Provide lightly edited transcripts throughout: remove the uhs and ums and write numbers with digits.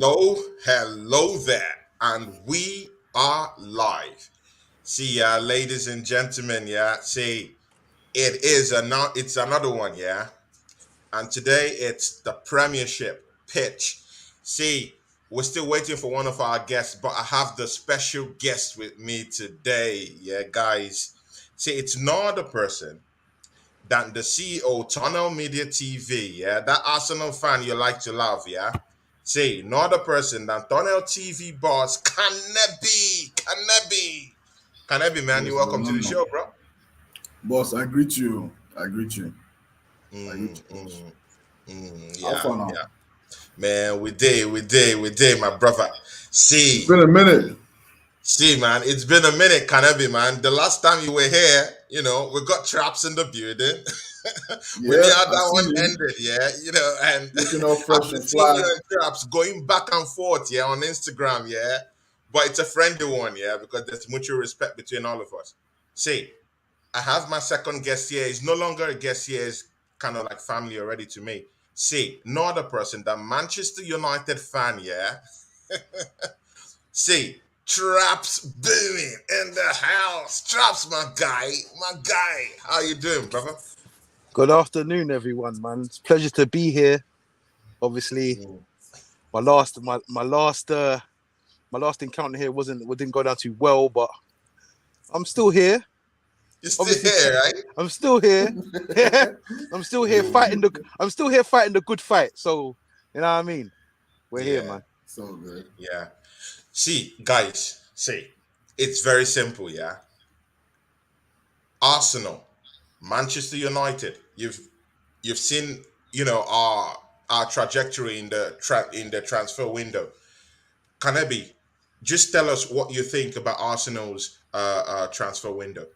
Hello there, and we are live. See, ladies and gentlemen, see, it's another one, and today it's the Premiership pitch. See, we're still waiting for one of our guests, but I have the special guest with me today, guys. See, it's no other person than the CEO, Tunnel Media TV, that Arsenal fan you like to love, See, no other person than Tunnel TV boss, Kanebi, man, you Yes, welcome to the London. show, bro. Boss, I greet you. I greet you. I greet Mm, you, boss. mm, How yeah, far now? yeah. Man, we did, my brother. It's been a minute. Man, it's been a minute, Kanebi, man. The last time you were here, we got traps in the building. We knew Yeah, how I that see one you. ended, and Looking all I've fresh been and seeing fly. you and traps going back and forth, on Instagram, but it's a friendly one, because there's mutual respect between all of us. See, I have my second guest here. He's no longer a guest here. He's kind of like family already to me. See, no other person than Manchester United fan, See, Traps booming in the house. Traps, my guy. How you doing, brother? Good afternoon, everyone, man. It's a pleasure to be here. Obviously, Mm. my last encounter here didn't go down too well, but I'm still here. You still Obviously, here, right? I'm still here. I'm still here fighting the. I'm still here fighting the good fight. So you know what I mean. We're here, Yeah, man. So good. yeah. See, guys, see, it's very simple, Arsenal, Manchester United. You've seen, our trajectory in the transfer window. Kanebi, just tell us what you think about Arsenal's transfer window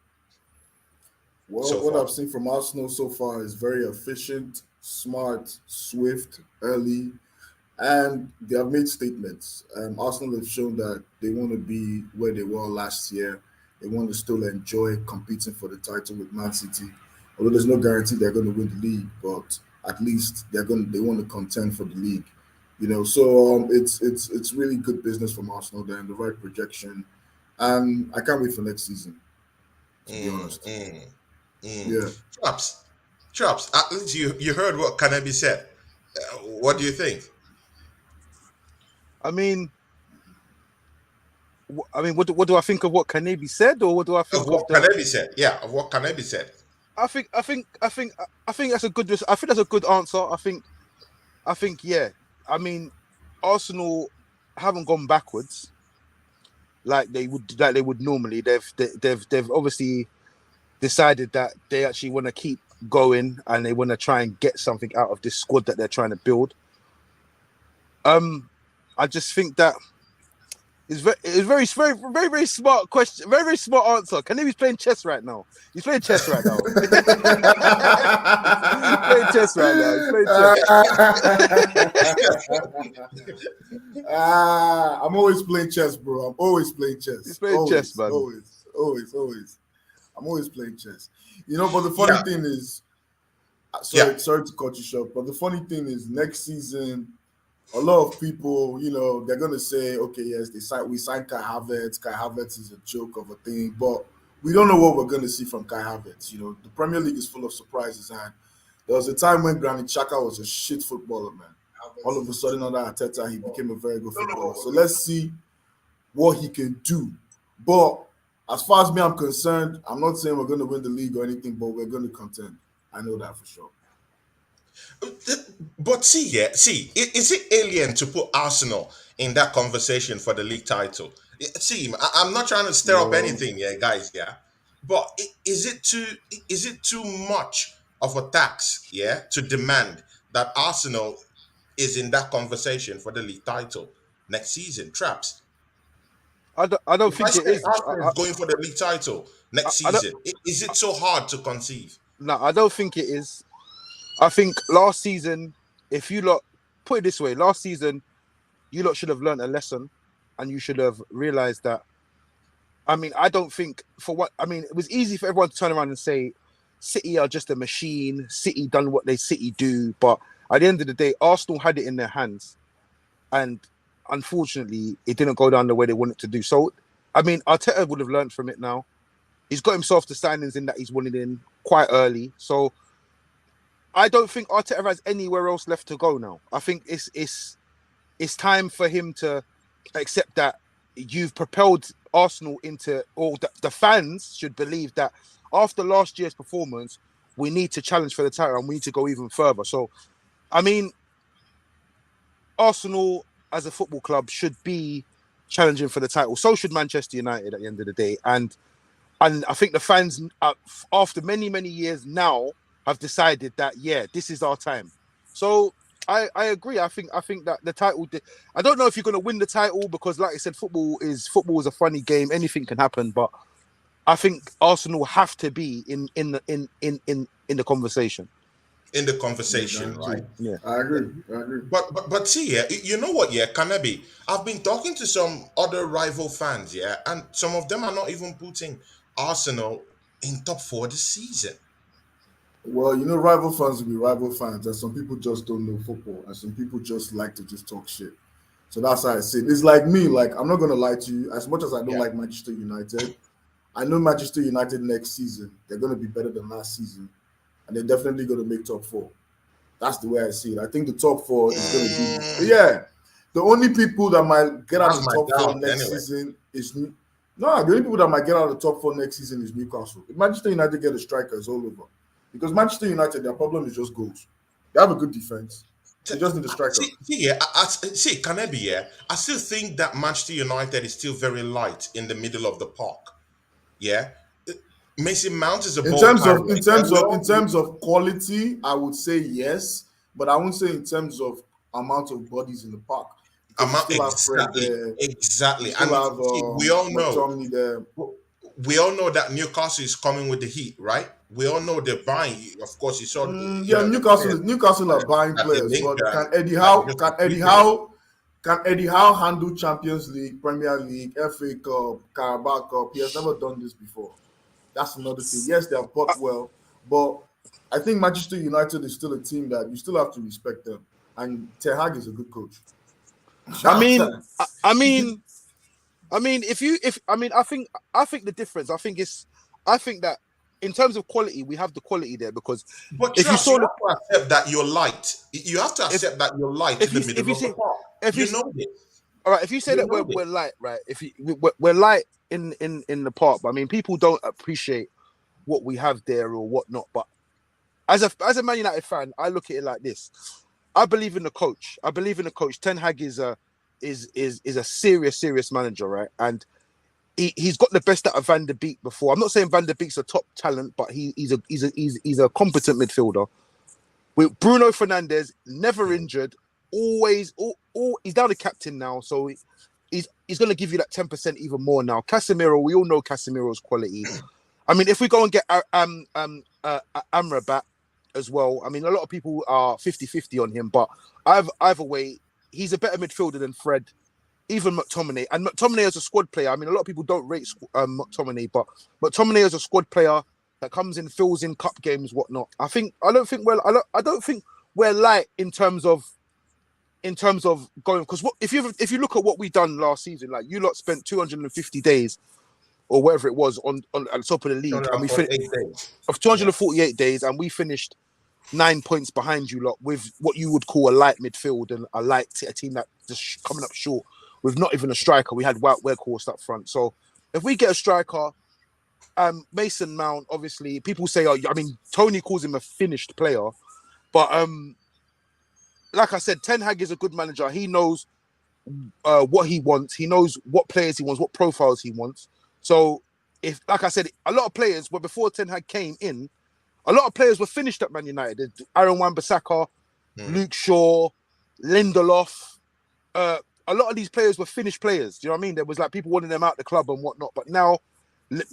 Well, so what far. I've seen from Arsenal so far is very efficient, smart, swift, early, and they have made statements. Arsenal have shown that they want to be where they were last year. They want to still enjoy competing for the title with Man City. Although there's no guarantee they're going to win the league, but at least they want to contend for the league. It's really good business from Arsenal. They're in the right projection, and I can't wait for next season. To be Mm, honest, mm, mm. yeah. Traps, Traps. At least you heard what Kanebi said. What do you think I mean, what do I think of what Kanebi said, or what do I of think of what the? Kanebi said? Yeah, of what Kanebi said. I think that's a good. I think that's a good answer. Yeah. I mean, Arsenal haven't gone backwards like they would normally. They've obviously decided that they actually want to keep going and they want to try and get something out of this squad that they're trying to build. I just think that it's very smart question, very smart answer. Kanevi's playing chess right now. He's playing chess right now. He's playing chess right now. He's playing I'm always playing chess, bro. I'm always playing He's chess. playing chess, Always, man. always, always, always. I'm always playing chess. But the funny Yeah, thing is, yeah. sorry to cut you short, but the funny thing is, next season, a lot of people, they're gonna say, okay, yes, we signed Kai Havertz. Kai Havertz is a joke of a thing, but we don't know what we're gonna see from Kai Havertz. The Premier League is full of surprises, and there was a time when Granit Xhaka was a shit footballer, man. All of a sudden, under Arteta, he became a very good footballer. So let's see what he can do. But as far as me, I'm concerned, I'm not saying we're going to win the league or anything, but we're going to contend. I know that for sure. But is it alien to put Arsenal in that conversation for the league title? See, I'm not trying to stir up Well, anything, guys, But is it too much of a tax, to demand that Arsenal is in that conversation for the league title next season? Traps. I don't If I think it say is. Arsenal is going for the league title next I don't. season, is it so hard to conceive? No, I don't think it is. I think last season, if you lot put it this way, last season you lot should have learned a lesson, and you should have realized that. I mean, I don't think for what I mean. It was easy for everyone to turn around and say, City are just a machine. City done what they City do, but at the end of the day, Arsenal had it in their hands, and unfortunately, it didn't go down the way they wanted to do. So, I mean, Arteta would have learned from it now. He's got himself the signings in that he's wanted in quite early. So, I don't think Arteta has anywhere else left to go now. I think it's time for him to accept that you've propelled Arsenal into, or the fans should believe that after last year's performance, we need to challenge for the title and we need to go even further. So, I mean, Arsenal as a football club should be challenging for the title. So should Manchester United at the end of the day. And I think the fans, after many years now, have decided that, yeah, this is our time. So I agree. I think that the title. I don't know if you're going to win the title because, like I said, football is a funny game. Anything can happen. But I think Arsenal have to be in the conversation. In the conversation, right? Yeah, I agree. But see, yeah, you know what, yeah, Kanebi, I've been talking to some other rival fans, yeah, and some of them are not even putting Arsenal in top four this season. Well, you know, rival fans will be rival fans, and some people just don't know football, and some people just like to just talk shit. So that's how I say it. It's like me, like I'm not gonna lie to you. As much as I don't Yeah. like Manchester United, I know Manchester United next season they're gonna be better than last season, and they're definitely gonna make top four. That's the way I see it. I think the top four is gonna be Mm, yeah. The only people that might get out that's of the my top four doubt, next anyway. season is no. The only people that might get out of the top four next season is Newcastle. If Manchester United get a striker, it's all over. Because Manchester United, their problem is just goals. They have a good defense. They just need a striker. Yeah, see, Kanebi, yeah, I still think that Manchester United is still very light in the middle of the park. Yeah, Mason Mount is a In ball terms carrier. of in Yeah, terms of in terms of quality, I would say yes, but I won't say in terms of amount of bodies in the park because you still have Fred Exactly, there, you exactly. still And have see, McTominay there. we all know that Newcastle is coming with the heat, right? We all know they're buying. Of course, you saw, Yeah, the Newcastle players Newcastle are buying that they players, linked but and that they just recruited. Can Eddie Howe handle Champions League, Premier League, FA Cup, Carabao Cup? He has never done this before. That's another thing. Yes, they have I, fought well, but I think Manchester United is still a team that you still have to respect them. And Ten Hag is a good coach. I mean, I, I mean, I mean, if I mean, I think the difference. I think that in terms of quality, we have the quality there because But if you trust, you saw the have to accept that you're light. You have to if accept that you're light in the if middle you of the see park. if you You know this. all right, if you say You that know we're this. light, right? If we're light in the park, but I mean, people don't appreciate what we have there or whatnot. But as a Man United fan, I look at it like this: I believe in the coach. I believe in the coach. Ten Hag is a a serious manager, right? And he's got the best out of Van der Beek before. I'm not saying Van der Beek's a top talent, but he's a competent midfielder. With Bruno Fernandes, never injured, always he's down to captain now, so he's going to give you that 10% even more now. Casemiro, we all know Casemiro's quality. I mean, if we go and get Amrabat as well, I mean, a lot of people are 50-50 on him, but either way, he's a better midfielder than Fred, even McTominay. And McTominay as a squad player, I mean, a lot of people don't rate McTominay, but McTominay as a squad player that comes in, fills in cup games, whatnot. I don't think we're light in terms of going, because if you look at what we done last season, like you lot spent 250 days or whatever it was on at the top of the league, and we finished 248 days. of 248 days, and we finished 9 points behind you lot with what you would call a light midfield and a team that just coming up short with not even a striker. We had Wout Weghorst up front, so if we get a striker, Mason Mount, obviously people say, oh, I mean, Tony calls him a finished player, but like I said, Ten Hag is a good manager. He knows what he wants. He knows what players he wants, what profiles he wants. So, if, like I said, a lot of players were before Ten Hag came in, a lot of players were finished at Man United. Aaron Wan-Bissaka, Luke Shaw, Lindelof. A lot of these players were finished players. Do you know what I mean? There was like people wanting them out the club and whatnot. But now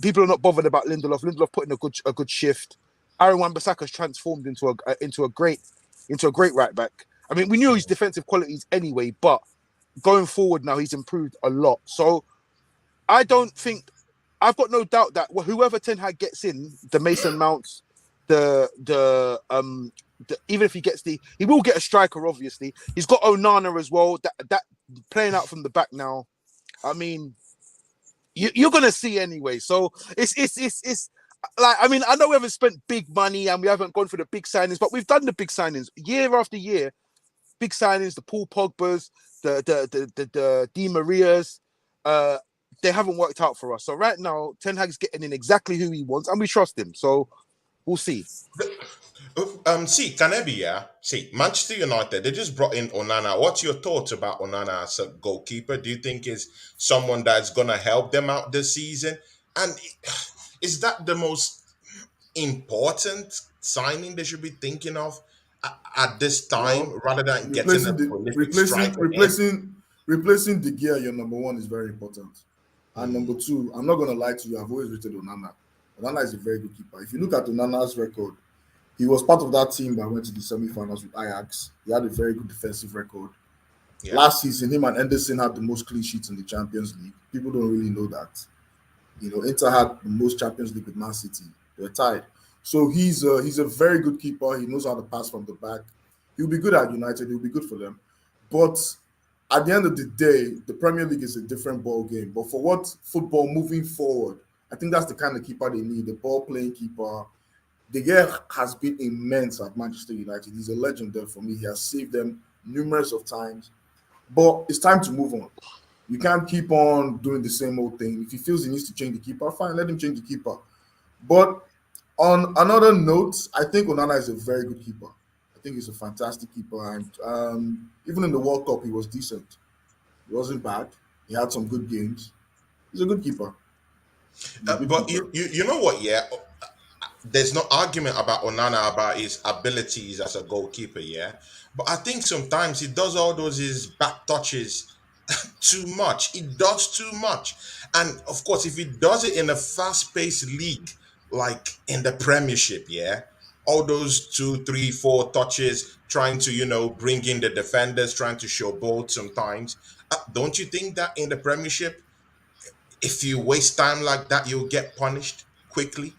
people are not bothered about Lindelof. Lindelof put in a good shift. Aaron Wan-Bissaka's transformed into a great right back. I mean, we knew his defensive qualities anyway, but going forward now he's improved a lot. So I don't think, I've got no doubt that whoever Ten Hag gets in, the Mason Mounts, even if he will get a striker. Obviously, he's got Onana as well. playing out from the back now. I mean, you're gonna see anyway. So it's like, I mean, I know we haven't spent big money and we haven't gone for the big signings, but we've done the big signings year after year. Big signings, the Paul Pogbas, the Di Marias, they haven't worked out for us. So right now, Ten Hag's getting in exactly who he wants, and we trust him. So we'll see. See, Kanebi, yeah. See, Manchester United, they just brought in Onana. What's your thoughts about Onana as a goalkeeper? Do you think is someone that's gonna help them out this season? And is that the most important signing they should be thinking of at this time, Well, rather than getting a replacing the prolific replacing striker in? replacing replacing De Gea, your number one, is very important. And number two, I'm not gonna lie to you, I've always rated Onana. Onana is a very good keeper. If you look at Onana's record, he was part of that team that went to the semi-finals with Ajax. He had a very good defensive record. Yeah. Last season, him and Henderson had the most clean sheets in the Champions League. People don't really know that. You know, Inter had the most Champions League with Man City. They were tied. So he's a very good keeper. He knows how to pass from the back. He'll be good at United. He'll be good for them. But at the end of the day, the Premier League is a different ball game. But for what football moving forward, I think that's the kind of keeper they need, the ball playing keeper. De Gea has been immense at Manchester United. He's a legend there for me. He has saved them numerous of times. But it's time to move on. You can't keep on doing the same old thing. If he feels he needs to change the keeper, fine, let him change the keeper. But on another note, I think Onana is a very good keeper. I think he's a fantastic keeper. And even in the World Cup, he was decent. He wasn't bad. He had some good games. He's a good keeper. He's a good But keeper. you know what? Yeah, there's no argument about Onana about his abilities as a goalkeeper. Yeah, but I think sometimes he does all those his back touches too much. He does too much. And of course, if he does it in a fast paced league like in the Premiership, yeah, all those two, three, four touches, trying to, bring in the defenders, trying to show both sometimes. Don't you think that in the Premiership, if you waste time like that, you'll get punished quickly?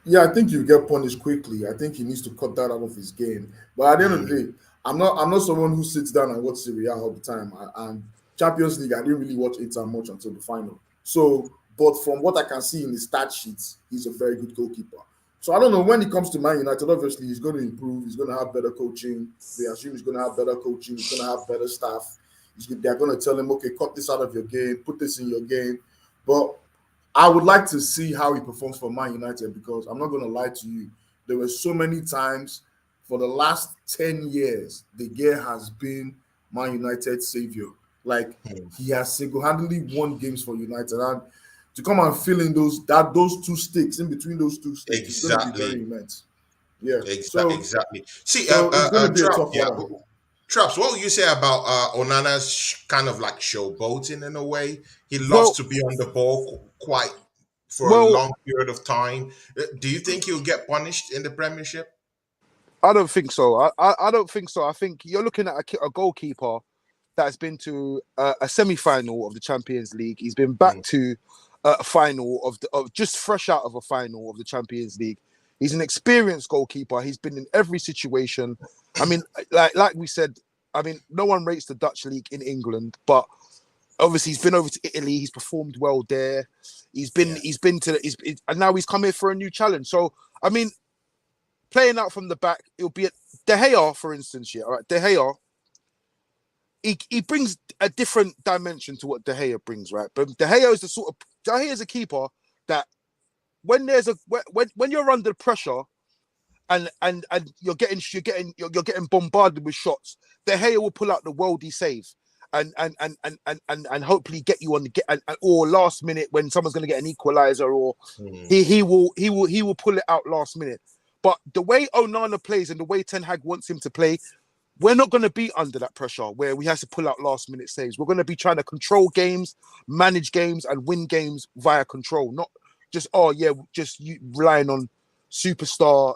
Yeah, I think you get punished quickly. I think he needs to cut that out of his game. But at the end of the day, I'm not someone who sits down and watch Serie A all the time. And Champions League, I didn't really watch Inter much until the final. So, but from what I can see in the stat sheets, he's a very good goalkeeper. So I don't know, when it comes to Man United, obviously he's going to improve. He's going to have better coaching. They assume he's going to have better coaching. He's going to have better staff. They're going to tell him, okay, cut this out of your game, put this in your game. But I would like to see how he performs for Man United, because I'm not going to lie to you. There were so many times for the last 10 years, De Gea has been Man United's savior. Like, he has single-handedly won games for United. And to come and fill in those two sticks, in between those two sticks, is going to be very Exactly. immense. Yeah. So Exactly. See, so it's going to be a Traps, tough yeah. order. Traps, what would you say about Onana's kind of like showboating in a way? He loves Well, to be on the ball quite for a well, long period of time. Do you think he'll get punished in the Premiership? I don't think so. I don't think so. I think you're looking at a goalkeeper that's been to a semi-final of the Champions League. He's been back Mm, to a final of just fresh out of a final of the Champions League. He's an experienced goalkeeper. He's been in every situation. I mean, like we said, I mean, no one rates the Dutch league in England, but obviously he's been over to Italy. He's performed well there. yeah. And now he's come here for a new challenge. So I mean, playing out from the back, it'll be De Gea, for instance. Yeah, all right, De Gea. He brings a different dimension to what De Gea brings, right? But De Gea is De Gea is a keeper that when you're under pressure and you're getting bombarded with shots, De Gea will pull out the worldie save and hopefully get you on the get or last minute when someone's going to get an equalizer, or Mm, he will pull it out last minute. But the way Onana plays and the way Ten Hag wants him to play, we're not going to be under that pressure where we have to pull out last minute saves. We're going to be trying to control games, manage games, and win games via control, not just just you relying on superstar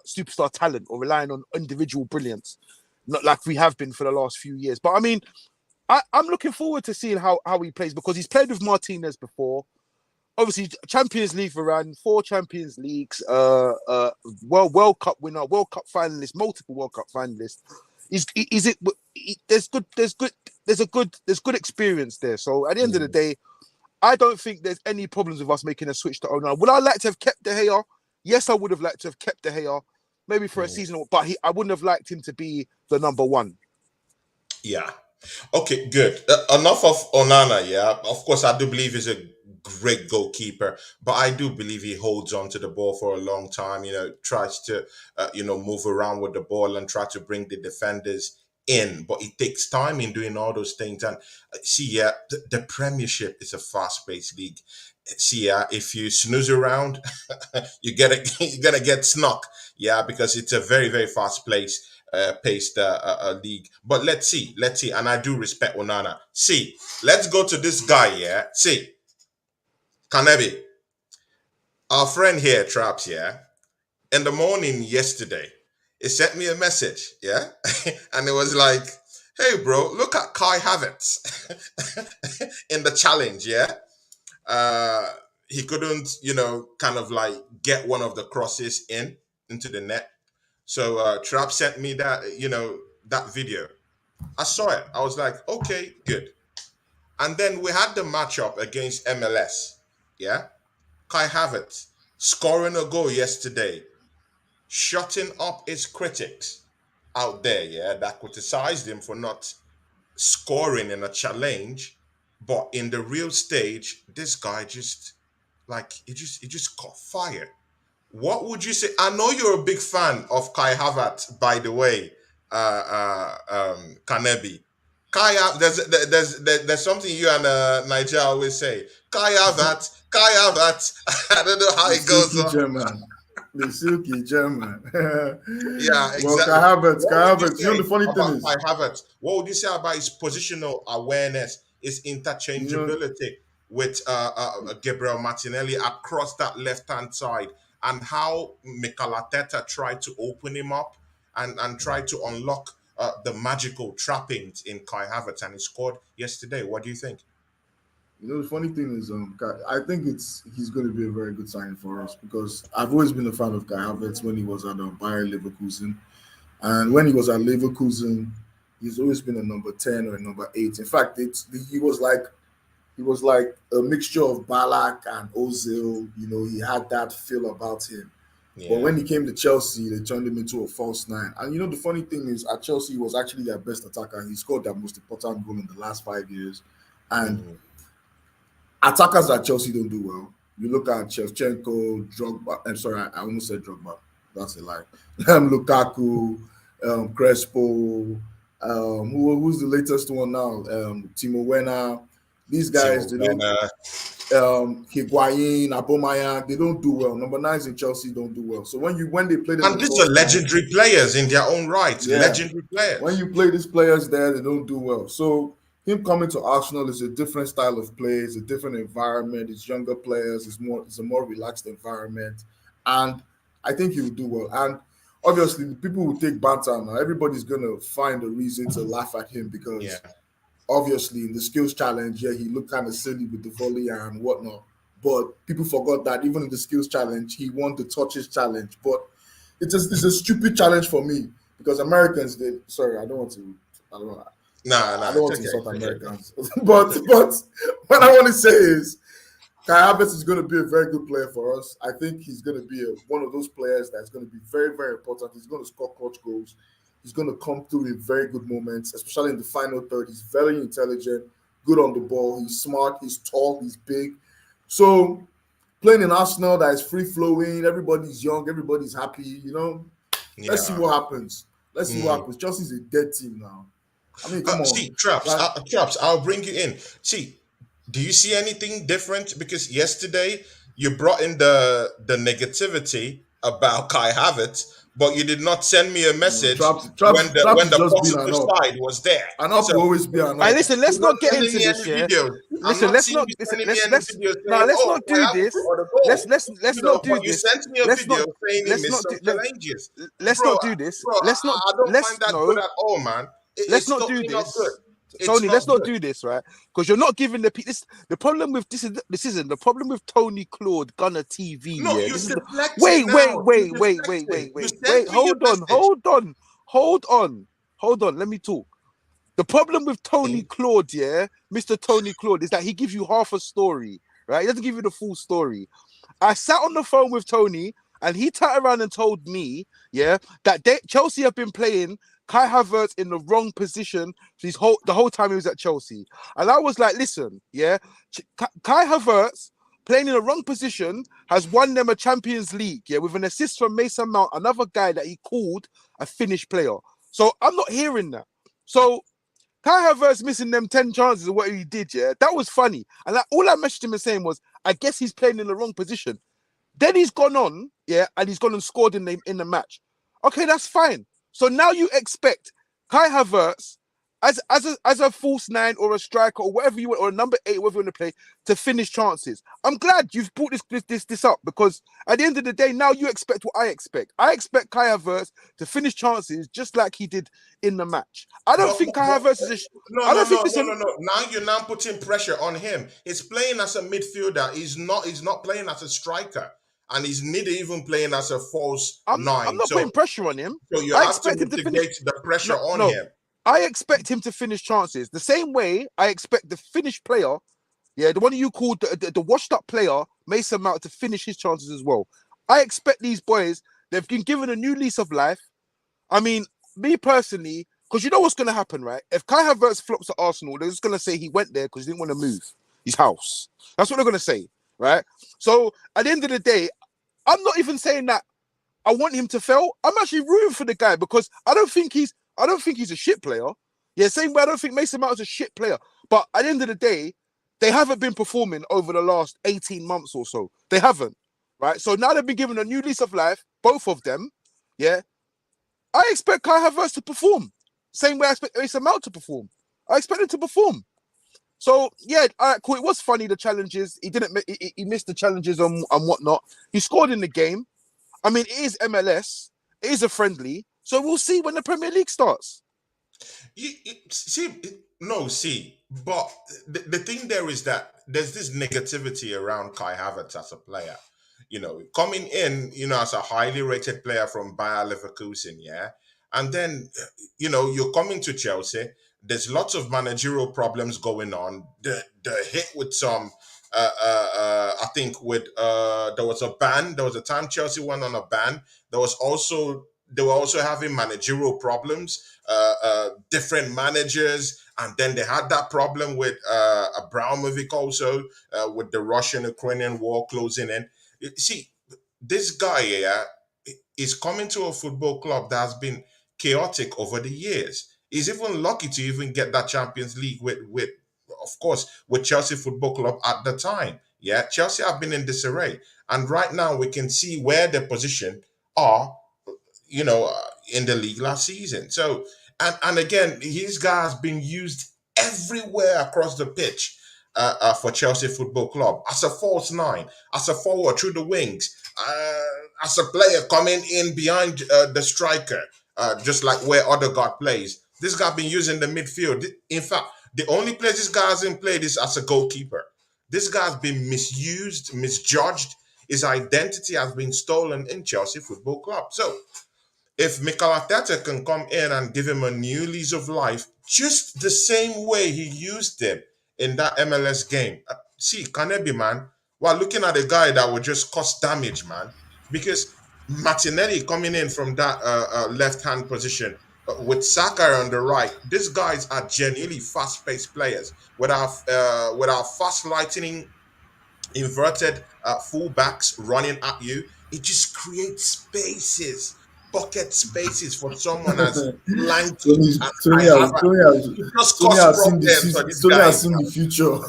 talent or relying on individual brilliance, not like we have been for the last few years. But I mean, I'm looking forward to seeing how he plays, because he's played with Martinez before. Obviously, Champions League veteran, 4 Champions Leagues, World Cup winner, World Cup finalist, multiple World Cup finalists. Is it? There's good experience there. So at the end of the Mm. day, I don't think there's any problems with us making a switch to Onana. Would I like to have kept De Gea? Yes, I would have liked to have kept De Gea, maybe for a Mm. season, but I wouldn't have liked him to be the number one. Yeah. Okay, good. Enough of Onana, yeah. Of course, I do believe he's a great goalkeeper, but I do believe he holds on to the ball for a long time, tries to, move around with the ball and try to bring the defenders in, but it takes time in doing all those things. And see, yeah, the Premiership is a fast-paced league. See, yeah, if you snooze around, you're gonna get snuck, yeah, because it's a very, very paced league. But let's see. And I do respect Onana. See, let's go to this guy. Yeah, see, Kanebi, our friend here, Traps. Yeah, in the morning yesterday, he sent me a message. Yeah, and it was like, "Hey, bro, look at Kai Havertz in the challenge." Yeah, uh, he couldn't, kind of like get one of the crosses into the net. So Trap sent me that, that video. I saw it. I was like, okay, good. And then we had the matchup against MLS. Yeah. Kai Havertz scoring a goal yesterday, shutting up his critics out there, yeah, that criticized him for not scoring in a challenge. But in the real stage, this guy just like he just caught fire. What would you say? I know you're a big fan of Kai Havertz, by the way, Kanebi. There's something you and Nigeria always say. Kai Havertz, Kai Havertz. I don't know how The it goes silky on. German. The silky German. Yeah, Well, exactly. Kai What would you Havertz. You know, say the funny thing about Kai is, Havertz? What would you say about his positional awareness, his you know, interchangeability with Gabriel Martinelli across that left hand side, and how Mikel Arteta tried to open him up and tried to unlock the magical trappings in Kai Havertz, and he scored yesterday. What do you think? the funny thing is, I think he's going to be a very good signing for us because I've always been a fan of Kai Havertz when he was at Bayer Leverkusen, and when he was at Leverkusen, he's always been a number 10 or a number 8. In fact, he was like a mixture of Balak and Ozil. He had that feel about him. But Yeah. when he came to Chelsea, they turned him into a false nine. And the funny thing is, at Chelsea, he was actually their best attacker. He scored their most important goal in the last 5 years. And Mm. attackers at Chelsea don't do well. You look at Shevchenko, Drogba. I'm sorry, I almost said Drogba. That's a lie. Lukaku, Crespo. Who's the latest one now? Timo Werner. These guys, Timo they don't. Werner. Higuain, Abomaya, they don't do well. Number nines in Chelsea don't do well. So when they play them And in these are false nine, legendary players in their own right. yeah, Legendary when players. you play these players there, they don't do well. So him coming to Arsenal is a different style of play, it's a different environment, it's younger players, it's a more relaxed environment. And I think he will do well. And obviously the people will take banter now. Everybody's gonna find a reason to laugh at him Yeah. because obviously in the skills challenge, yeah, he looked kind of silly with the volley and whatnot. But people forgot that even in the skills challenge, he won the touches challenge. But it's a stupid challenge for me because Americans did. Sorry, I don't want. Nah, I nah, don't it's want to okay. insult It's okay. Americans. but what I want to say is Kai Havertz is going to be a very good player for us. I think he's going to be one of those players that's going to be very, very important. He's going to score clutch goals. He's going to come through in very good moments, especially in the final third. He's very intelligent, good on the ball. He's smart. He's tall. He's big. So playing in Arsenal that is free flowing, everybody's young, everybody's happy. Let's see Yeah. what happens. Let's see what Mm. happens. Chelsea's a dead team now. I mean, come on. See, Traps, Like, Traps, I'll bring you in. See, do you see anything different? Because yesterday you brought in the negativity about Kai Havertz, but you did not send me a message Traps, Traps, Traps when is the just being positive an up. side was there. An up So will always be an Hey, up. listen, let's you're not not get sending into me this, any yeah. videos. I'm Listen, not let's seeing not you listen, sending me let's any let's videos no, saying, let's "Oh, not Kai do Havertz this. scored a goal." Let's not But do you this. sent me a Let's video not saying he let's missed not some do challenges, let's bro. not do this. Bro, Let's not I don't find let's that good no at all, man. let's It's not do totally not good. this. It's Tony, not let's not good. do this, right? Because you're not giving the problem with this isn't the problem with Tony Claude Gunner TV. No, Yeah, you're this is the deflecting wait, now. wait, You're wait, wait, wait, deflecting. wait, You wait, sent wait. me your Hold on, message, hold on, hold on. hold on, let me talk. The problem with Tony Mm. Claude, yeah, Mr. Tony Claude, is that he gives you half a story, right? He doesn't give you the full story. I sat on the phone with Tony, and he turned around and told me, yeah, that Chelsea have been playing Kai Havertz in the wrong position the whole time he was at Chelsea. And I was like, listen, yeah, Kai Havertz playing in the wrong position has won them a Champions League, yeah, with an assist from Mason Mount, another guy that he called a Finnish player. So I'm not hearing that. So Kai Havertz missing them 10 chances of what he did, yeah, that was funny. And all I messaged him and saying was, I guess he's playing in the wrong position. Then he's gone on, yeah, and he's gone and scored in the match. Okay, that's fine. So now you expect Kai Havertz as a false nine or a striker or whatever you want, or a number 8, whatever you want to play, to finish chances. I'm glad you've brought this up, because at the end of the day, now you expect what I expect. I expect Kai Havertz to finish chances just like he did in the match. I don't think Kai But Havertz is no, I no, don't think, no, no, listen, no, no. Now you're now putting pressure on him. He's playing as a midfielder. He's not playing as a striker, and he's neither even playing as a false I'm nine. not putting pressure on him. So you I have to expect him to finish. mitigate the pressure No, on no. him. I expect him to finish chances the same way I expect the finished player, yeah, the one you called the washed up player, Mason Mount, to finish his chances as well. I expect these boys, they've been given a new lease of life. I mean, me personally, because you know what's going to happen, right? If Kai Havertz flops at Arsenal, they're just going to say he went there because he didn't want to move his house. That's what they're going to say, right? So at the end of the day, I'm not even saying that I want him to fail. I'm actually rooting for the guy, because I don't think he's a shit player. Yeah, same way I don't think Mason Mount is a shit player. But at the end of the day, they haven't been performing over the last 18 months or so. They haven't. Right? So now they've been given a new lease of life, both of them. Yeah. I expect Kai Havertz to perform. Same way I expect Mason Mount to perform. I expect him to perform. So yeah, all right, cool. It was funny, the challenges. He missed the challenges and whatnot. He scored in the game. I mean, it is MLS. It is a friendly. So we'll see when the Premier League starts. See, but the thing there is that there's this negativity around Kai Havertz as a player. Coming in, as a highly rated player from Bayer Leverkusen, yeah, and then, you're coming to Chelsea. There's lots of managerial problems going on. The hit with some, I think there was a ban. There was a time Chelsea went on a ban. They were also having managerial problems, different managers, and then they had that problem with Abramovich also, with the Russian-Ukrainian war closing in. See, this guy here is coming to a football club that has been chaotic over the years. He's even lucky to even get that Champions League with of course, with Chelsea Football Club at the time. Yeah, Chelsea have been in disarray, and right now we can see where their position are, in the league last season. So, and again, his guy has been used everywhere across the pitch, for Chelsea Football Club as a false nine, as a forward through the wings, as a player coming in behind the striker, just like where Odegaard plays. This guy been using the midfield. In fact, the only place this guy hasn't played is as a goalkeeper. This guy's been misused, misjudged. His identity has been stolen in Chelsea Football Club. So if Mikel Arteta can come in and give him a new lease of life, just the same way he used him in that MLS game. See, Kanebi, man, we're looking at a guy that would just cause damage, man. Because Martinelli coming in from that left hand position, with Saka on the right, these guys are genuinely fast paced players. With our fast lightning inverted fullbacks running at you, it just creates spaces, pocket spaces for someone as lanky Tony, and Tony I have has Tony has it just Tony cause has seen the problems for these Tony has guys. seen the future.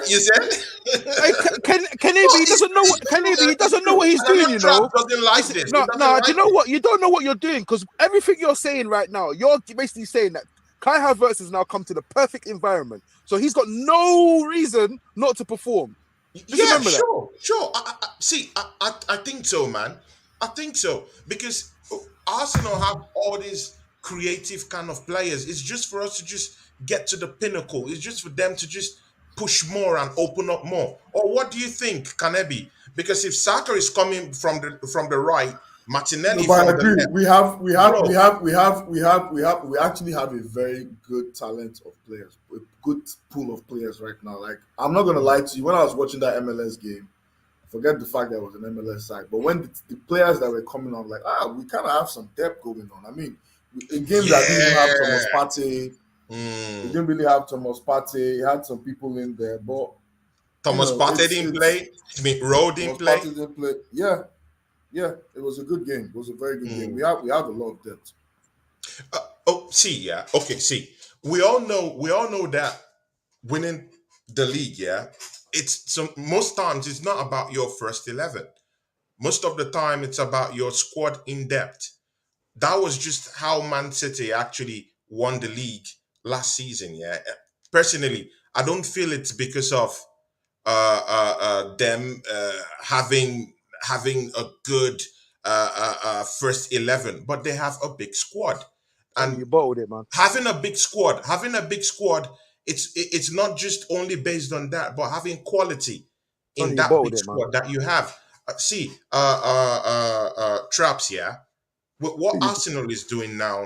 You said? Hey, No, Kenebi, he doesn't know what Kenebi, he doesn't know what he's doing, Daniel you Trap know. doesn't like Listen, this. He no, doesn't no, do like you know it. what? You don't know what you're doing, because everything you're saying right now, you're basically saying that Kai Havertz has now come to the perfect environment. So he's got no reason not to perform. Just Yeah, remember that. sure. I think so, man. I think so because Arsenal have all these creative kind of players. It's just for us to just get to the pinnacle. It's just for them to just push more and open up more. Or what do you think, Kanebi? Because if Saka is coming from the right, No, Martinelli but I from the agree. left, bro. We actually have a very good talent of players, a good pool of players right now. Like, I'm not gonna lie to you. When I was watching that MLS game, forget the fact that it was an MLS side, but when the players that were coming on, like, we kind of have some depth going on. I mean, in games that didn't even have Thomas Yeah. Partey, we Mm. didn't really have Thomas Partey. He had some people in there, but Thomas Partey didn't it's play. Smith Rowe didn't Thomas play. Partey didn't play. Yeah, yeah, it was a good game. It was a very good game. Mm. We have a lot of depth. Oh, see, yeah. Okay, see. We all know that winning the league, yeah. It's some most times it's not about your first 11. Most of the time it's about your squad in depth. That was just how Man City actually won the league last season, yeah. Personally, I don't feel it's because of them having a good first 11, but they have a big squad, Tony, you and bottled it, man. having a big squad, it's not just only based on that, but having quality in Tony, you that bottled big it, man. squad that you have. See, traps, yeah. What You, Arsenal is doing now,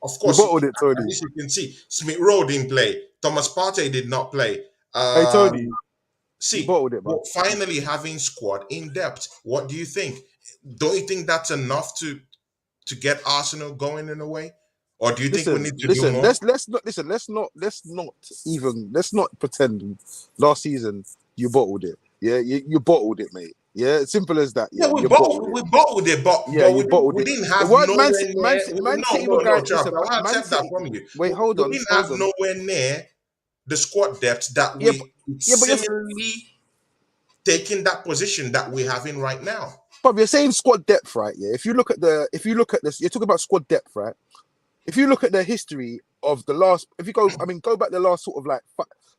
of you course, bottled it, at Tony. least you can see Smith Rowe didn't play, Thomas Partey did not play. Hey, Uh, Tony, you See, bottled it, man. well, finally having squad in depth. What do you think? Don't you think that's enough to get Arsenal going in a way, or do you think we Listen, need to do listen. more? Let's not pretend. Last season, you bottled it. Yeah, you bottled it, mate. Yeah, simple as that. Yeah, Yeah, you bottled it. we bottled it, but Yeah, but you bottled we it. didn't It have weren't nowhere near. Man No, City no, were no, going. Traps. Listen, I want to Man accept that City. from you. Wait, hold We on, didn't hold have on. nowhere near the squad depth that Yeah, we yeah, but similarly taking that position that we're having right now. you're saying squad depth, right? Yeah. If you look at this, you're talking about squad depth, right? If you look at the history of the last, if you go, I mean, go back the last sort of like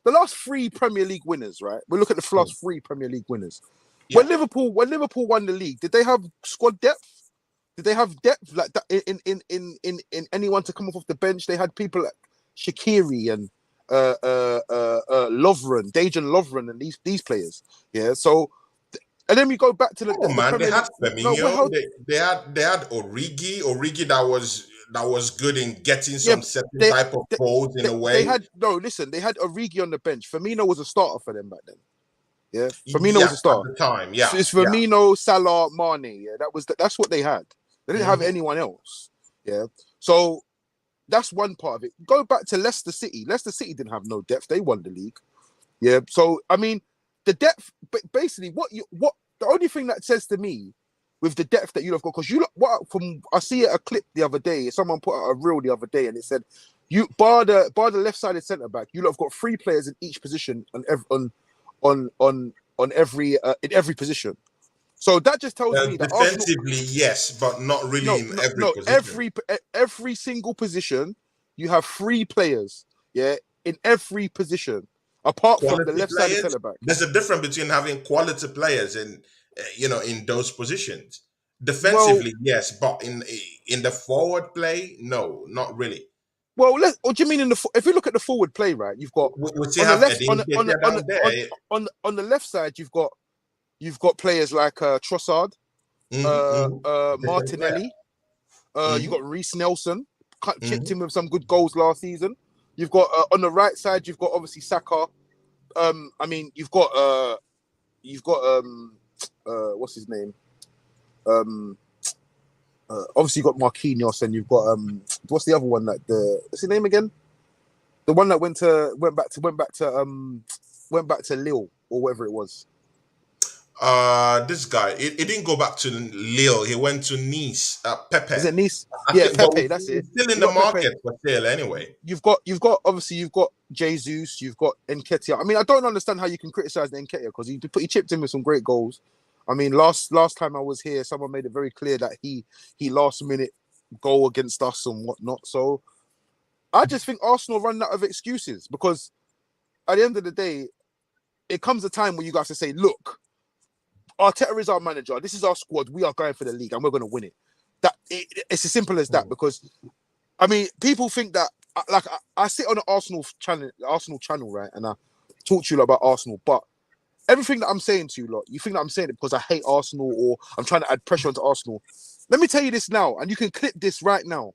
the last three Premier League winners, right? We look at the Mm. last three Premier League winners. Yeah. When Liverpool won the league, did they have squad depth? Did they have depth like that in anyone to come off the bench? They had people like Shaqiri and Lovren, Dejan Lovren, and these players. Yeah, so and then we go back to Come on, the man. They Premier had League. No, well, Firmino. how, They had Origi that was good in getting yeah, some certain they, type of they goals in a they way. had no. Listen, they had Origi on the bench. Firmino was a starter for them back then. Yeah, Firmino Yeah, was a at starter. the time. So Yeah, it's yeah. Firmino, Salah, Mane. Yeah, that's what they had. They didn't have Hmm. anyone else. Yeah, so that's one part of it. Go back to Leicester City. Leicester City didn't have no depth. They won the league. Yeah, so I mean, the depth. But basically, what the only thing that says to me with the depth that you have got, because you look what from I see a clip the other day. Someone put out a reel the other day, and it said you bar the left-sided centre back. You lot have got three players in each position on every in every position. So that just tells me that Arsenal, Defensively, yes, but not really in every position. every single position, you have three players, yeah, in every position, apart from the Quality left-sided players. centre back. There's a difference between having quality players in those positions. Well, Defensively, yes, but in the forward play, no, not really. what do you mean if you look at the forward play, right? You've got We still on the have left Eddie Nketiah down there. on the left side, you've got players like Trossard, Different player. Martinelli. You Hmm. got Reece Nelson, chipped Hmm. in with some good goals last season. You've got on the right side, you've got obviously Saka. I mean, what's his name? Obviously you've got Marquinhos, and you've got what's the other one that what's his name again? The one that went back to Lille or whatever it was. This guy, he didn't go back to Lille. He went to Nice. Pepe. Is it Nice? I Yeah, think, but Pepe. That's he's it. still in You the got Pepe. market for sale anyway. You've got Jesus. You've got Nketiah. I mean, I don't understand how you can criticize Nketiah because he chipped in with some great goals. I mean, last time I was here, someone made it very clear that he last minute goal against us and whatnot. So I just think Arsenal run out of excuses because at the end of the day, it comes a time where you guys have to say, look, Arteta is our manager. This is our squad. We are going for the league and we're going to win it. It's as simple as that because, I mean, people think that, I sit on an Arsenal channel, right? And I talk to you about Arsenal, but everything that I'm saying to you, lot, you think that I'm saying it because I hate Arsenal or I'm trying to add pressure onto Arsenal. Let me tell you this now, and you can clip this right now.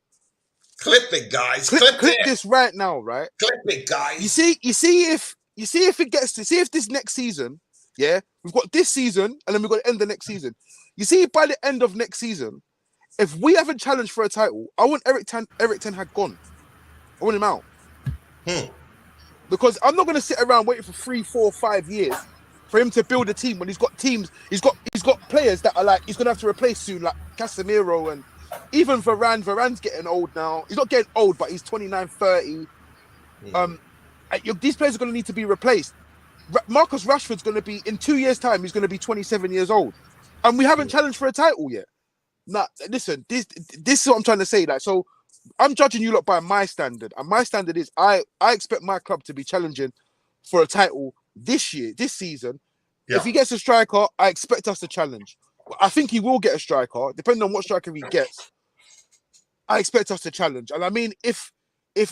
Clip it, guys. Clip Clip it. this right now, right? Clip it, You guys. see if it gets to see if this next season, yeah, we've got this season and then we've got to end the next season. You see, by the end of next season, if we haven't challenged for a title, I want Eric Ten Hag gone. I want him out. Because I'm not going to sit around waiting for 3, 4, 5 years for him to build a team when he's got teams. He's got players that are like he's going to have to replace soon, like Casemiro and even Varane. Varane's getting old now. He's not getting old, but he's 29, 30. These players are going to need to be replaced. Marcus Rashford's going to be in 2 years' time. He's going to be 27 years old, and we haven't challenged for a title yet. Nah, listen, this is what I'm trying to say. Like, so I'm judging you lot by my standard, and my standard is I expect my club to be challenging for a title this season. Yeah. If he gets a striker, I expect us to challenge. I think he will get a striker, depending on what striker he gets. I expect us to challenge, and I mean, if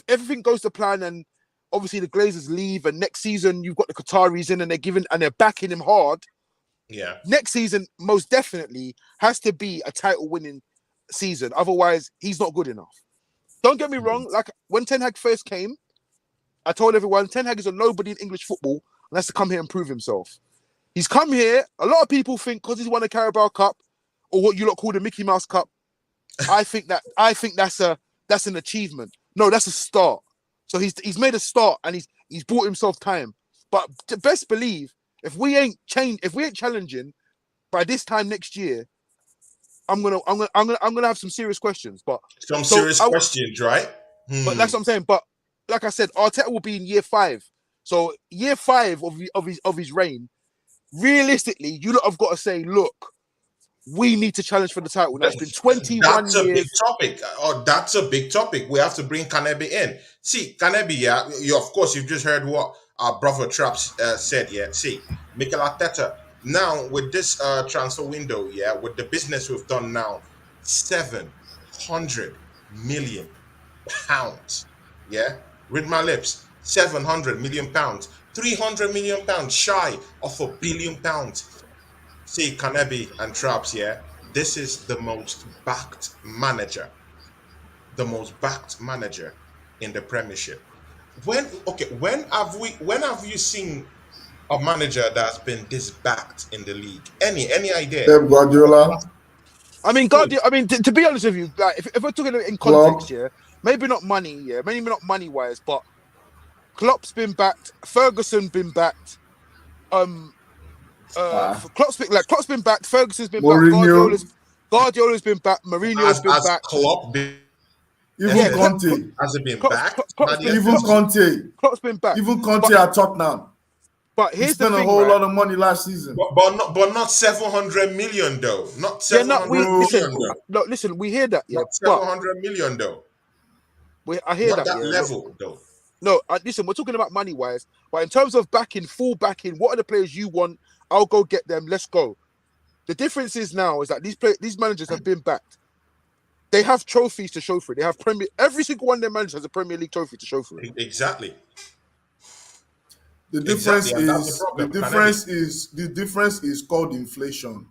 everything goes to plan, and obviously the Glazers leave, and next season you've got the Qataris in, and they're backing him hard. Yeah. Next season, most definitely has to be a title-winning season. Otherwise, he's not good enough. Don't get me wrong. Like when Ten Hag first came, I told everyone Ten Hag is a nobody in English football and has to come here and prove himself. He's come here. A lot of people think because he's won a Carabao Cup or what you lot call the Mickey Mouse Cup. I think that's an achievement. No, that's a start. So he's made a start and he's bought himself time. But to best believe, if we ain't challenging by this time next year, I'm gonna have some serious questions. But serious questions, right? But that's what I'm saying. But like I said, Arteta will be in year 5. So year 5 of his reign, realistically, you lot have got to say, look, we need to challenge for the title. Now it's been 21 That's a years. big topic. Oh, that's a big topic. We have to bring Kanebe in. See, Kanebe, yeah, of course, you've just heard what our brother Traps said, yeah. See, Mikel Arteta, now with this transfer window, yeah, with the business we've done now, 700 million pounds, yeah, read my lips, 700 million pounds, 300 million pounds shy of £1 billion. See, Kanebe and Traps, yeah, this is the most backed manager in the Premiership. When have you seen a manager that's been this backed in the league? Any idea? Pep Guardiola. I mean, to be honest with you, like if we're talking in context, yeah, maybe not money wise, but Klopp's been backed, Ferguson been backed, Klopp's been backed, Ferguson's been Mourinho. backed, Guardiola's been backed, Mourinho's been backed. Klopp been, Even Conte. has it been Klopp's backed? Even Conte. Klopp's been backed. Even Conte at Tottenham. But He here's the spent thing, a whole right? lot of money last season. But not 700 million though. Not 700 million though. Listen, we hear that, yeah. Not 700 million though. I hear Not that, that yeah. level though. No, listen, we're talking about money wise, but in terms of full backing, what are the players you want? I'll go get them. Let's go. The difference is now is that these managers have been backed. They have trophies to show for it. They have every single one of their managers has a Premier League trophy to show for it. Exactly. The difference Exactly, and that's the difference is called inflation.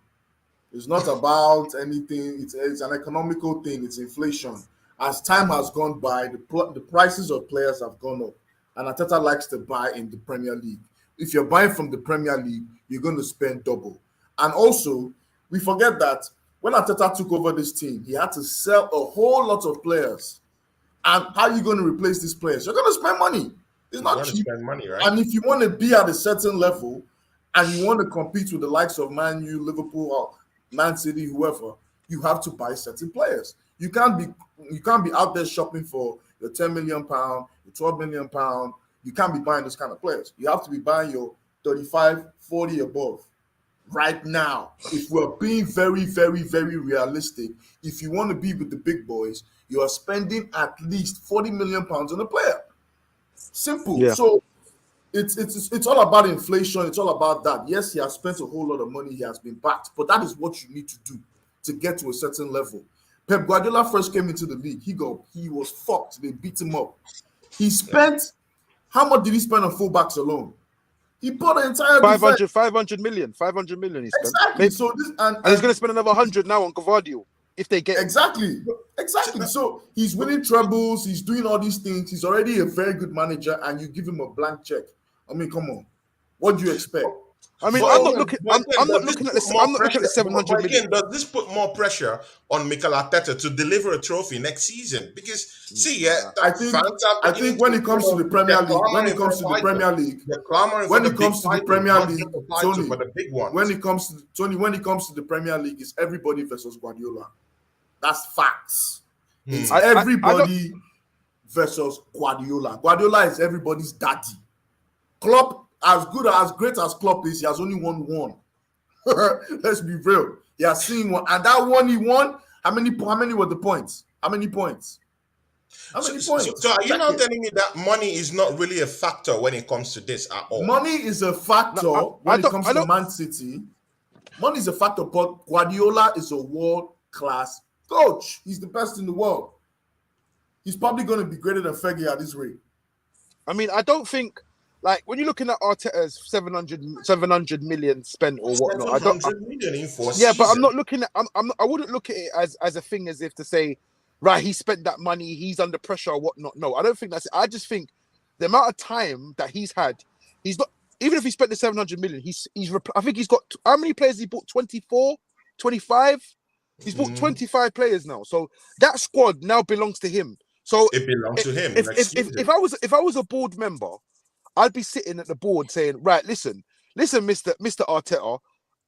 It's not about anything. It's an economical thing. It's inflation. As time has gone by, the prices of players have gone up, and Arteta likes to buy in the Premier League. If you're buying from the Premier League, you're going to spend double. And also, we forget that when Arteta took over this team, he had to sell a whole lot of players. And how are you going to replace these players? You're going to spend money. It's not cheap. Spend money, right? And if you want to be at a certain level and you want to compete with the likes of Man U, Liverpool, or Man City, whoever, you have to buy certain players. You can't be out there shopping for your £10 million, your £12 million. You can't be buying this kind of players. You have to be buying your 35, 40 above right now. If we're being very, very, very realistic, if you want to be with the big boys, you are spending at least £40 million on a player. Simple. Yeah. So it's all about inflation. It's all about that. Yes, he has spent a whole lot of money. He has been backed, but that is what you need to do to get to a certain level. Pep Guardiola first came into the league. He was fucked. They beat him up. He spent how much did he spend on fullbacks alone? He bought the entire 500 million he spent. Exactly. Maybe, So this and he's going to spend another 100 now on Gvardiol if they get him. Exactly. So he's winning trebles. He's doing all these things. He's already a very good manager, and you give him a blank check. I mean, come on. What do you expect? I mean, But I'm not looking. but I'm not does this looking at put this. more I'm not looking at the pressure- 700 but million. again, does this put more pressure on Mikel Arteta to deliver a trophy next season? Because I think when it comes to the Premier League, when it comes to the Premier League, they're clamoring when for it the comes big to the titles, Premier not League, just the title, but the big ones. when it comes to the Premier League, it's everybody versus Guardiola. That's facts. It's everybody versus Guardiola. Guardiola is everybody's daddy. Klopp, as great as Klopp is, he has only won one. Let's be real. He has seen one, and that one he won. How many were the points? How many points? So are you now telling me that money is not really a factor when it comes to this at all? Money is a factor when it comes to Man City. Money is a factor, but Guardiola is a world-class coach. He's the best in the world. He's probably going to be greater than Fergie at this rate. I mean, I don't think, like, when you're looking at Arteta's 700 million spent or whatnot, I don't. 700 million in 4 Yeah, but I'm seasons. not looking at. I wouldn't look at it as a thing as if to say, right, he spent that money, he's under pressure or whatnot. No, I don't think that's it. I just think the amount of time that he's had, he's not. Even if he spent the 700 million, I think he's got how many players he bought? 24, 25. He's bought 25 players now, so that squad now belongs to him. So it belongs to him. If I was a board member, I'd be sitting at the board saying, right, listen, Mr. Arteta,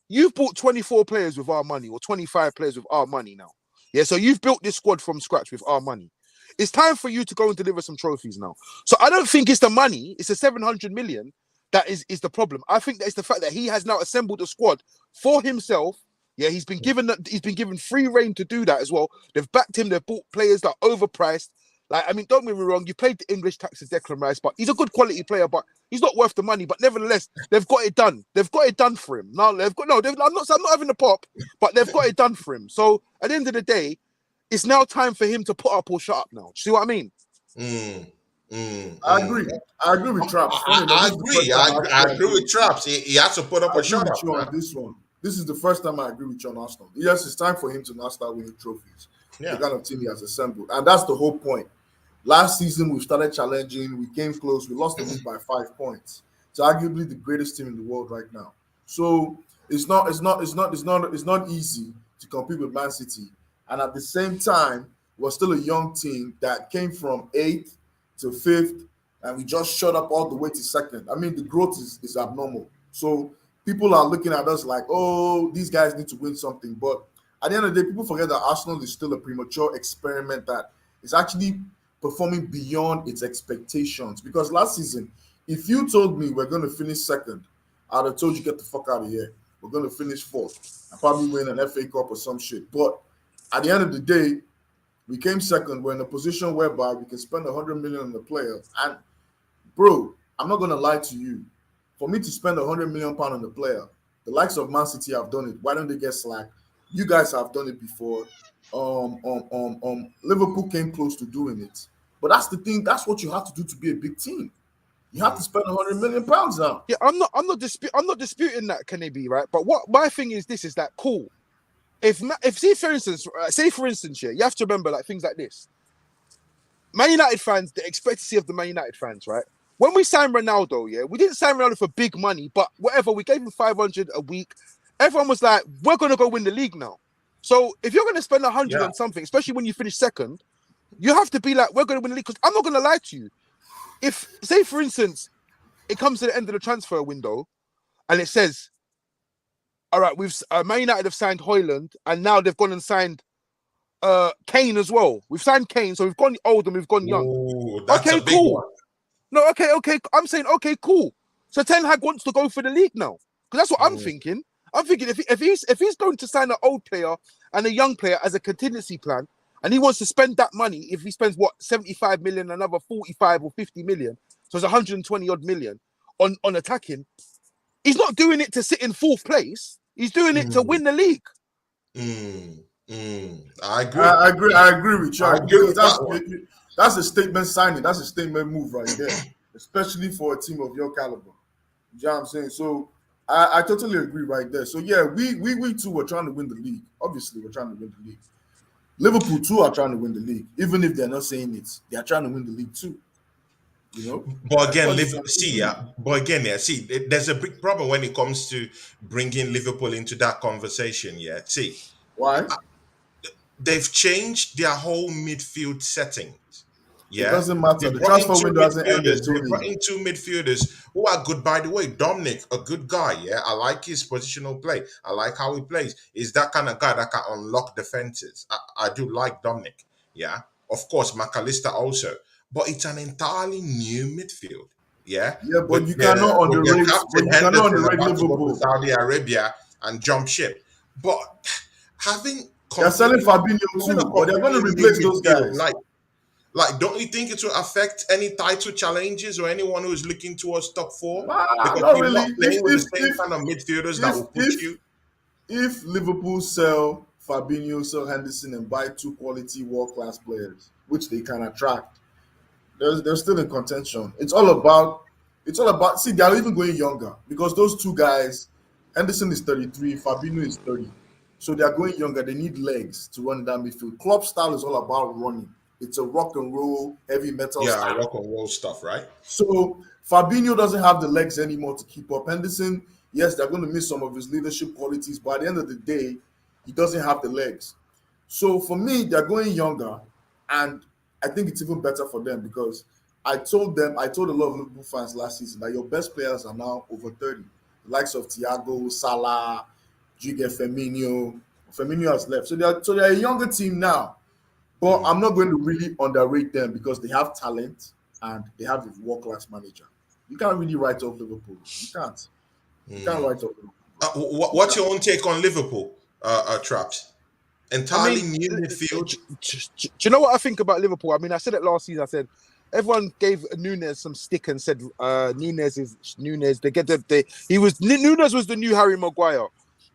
you've bought 24 players with our money or 25 players with our money now. Yeah, so you've built this squad from scratch with our money. It's time for you to go and deliver some trophies now. So I don't think it's the money, it's the 700 million that is the problem. I think that it's the fact that he has now assembled a squad for himself. Yeah, he's been given free reign to do that as well. They've backed him, they've bought players that are overpriced. Like, I mean, don't get me wrong, you played the English taxes, Declan Rice, but he's a good quality player, but he's not worth the money. But nevertheless, they've got it done. They've got it done for him. I'm not having a pop, but they've got it done for him. So at the end of the day, it's now time for him to put up or shut up now. Do you see what I mean? I agree. I agree with Traps. I agree with Traps. He has to put up a shut up on this one. This is the first time I agree with you on Arsenal. Yes, it's time for him to now start winning trophies. Yeah. The kind of team he has assembled. And that's the whole point. Last season, we started challenging. We came close. We lost the league by 5 points. It's arguably the greatest team in the world right now. So it's not easy to compete with Man City. And at the same time, we're still a young team that came from 8th to 5th, and we just shot up all the way to 2nd. I mean, the growth is abnormal. So people are looking at us like, oh, these guys need to win something. But at the end of the day, people forget that Arsenal is still a premature experiment that is actually performing beyond its expectations. Because last season, if you told me we're going to finish 2nd, I'd have told you get the fuck out of here. We're going to finish 4th. I'll probably win an FA Cup or some shit. But at the end of the day, we came 2nd. We're in a position whereby we can spend 100 million on the player. And, bro, I'm not going to lie to you. For me to spend 100 million pounds on the player, the likes of Man City have done it. Why don't they get slack? You guys have done it before. Liverpool came close to doing it. But that's the thing. That's what you have to do to be a big team. You have to spend 100 million pounds now. Yeah, I'm not disputing that, can it be, right? But what my thing is this is that cool. If say for instance, yeah, you have to remember like things like this. Man United fans, the expectancy of the Man United fans, right? When we signed Ronaldo, yeah, we didn't sign Ronaldo for big money, but whatever, we gave him 500 a week. Everyone was like, we're gonna go win the league now. So if you're gonna spend 100 on something, especially when you finish 2nd, you have to be like, we're gonna win the league. Because I'm not gonna lie to you. If, say for instance, it comes to the end of the transfer window and it says, all right, we've Man United have signed Højlund, and now they've gone and signed Kane as well. We've signed Kane, so we've gone old and we've gone young. Ooh, that's okay, a big cool. one. No, okay. I'm saying, okay, cool. So Ten Hag wants to go for the league now. Because that's what I'm thinking. I'm thinking if he's going to sign an old player and a young player as a contingency plan, and he wants to spend that money, if he spends 75 million, another 45 or 50 million, so it's 120 odd million on attacking. He's not doing it to sit in 4th place. He's doing it to win the league. I agree. I agree with you. That's a statement signing. That's a statement move right there, especially for a team of your caliber. You know what I'm saying? So I totally agree right there. So yeah, we too were trying to win the league. Obviously, we're trying to win the league. Liverpool too are trying to win the league, even if they're not saying it. They are trying to win the league too. You know, But again, everybody's trying to win see, the yeah. league. But again, yeah. See, there's a big problem when it comes to bringing Liverpool into that conversation. Yeah. See, Why? they've changed their whole midfield settings. It Yeah. doesn't They matter. The brought in transfer two window hasn't midfielders. ended, They Tony. brought in two midfielders who are good, by the way. Dominic, a good guy. Yeah. I like his positional play. I like how he plays. He's that kind of guy that can unlock defenses. I do like Dominic. Yeah. Of course, McAllister also. But it's an entirely new midfield. Yeah. Yeah, but you cannot With their underrate. But captain you cannot Henderson underrate about to go to Liverpool. Saudi Arabia and jump ship. But having They're selling completely Fabinho having a too, but they're going to completely replace new those midfield, guys. like don't you think it will affect any title challenges or anyone who is looking towards top four? Nah, Because not you're really. not playing with the same kind of midfielders that If will put if you. if Liverpool sell Fabinho, sell Henderson, and buy two quality world class players, which they can attract, they're still in contention. It's all about. See, they're even going younger because those two guys, Henderson is 33, Fabinho is 30, so they're going younger. They need legs to run down midfield. Club style is all about running. It's a rock and roll, heavy metal Yeah, style. rock and roll stuff, right? So Fabinho doesn't have the legs anymore to keep up. Henderson, yes, they're going to miss some of his leadership qualities, but at the end of the day, he doesn't have the legs. So for me, they're going younger, and I think it's even better for them because I told a lot of Liverpool fans last season that your best players are now over 30. The likes of Thiago, Salah, you get Firmino. Firmino has left. So they're a younger team now. But Mm, I'm not going to really underrate them because they have talent and they have a world class manager. You can't really write off Liverpool. You can't. You can't mm. write off Liverpool, bro. You What's can't. your own take on Liverpool, Traps? I Entirely mean, new midfield. do you know what I think about Liverpool? I mean, I said it last season. I said everyone gave Nunes some stick and said Nunes is Nunes. They get the he was Nunes was the new Harry Maguire.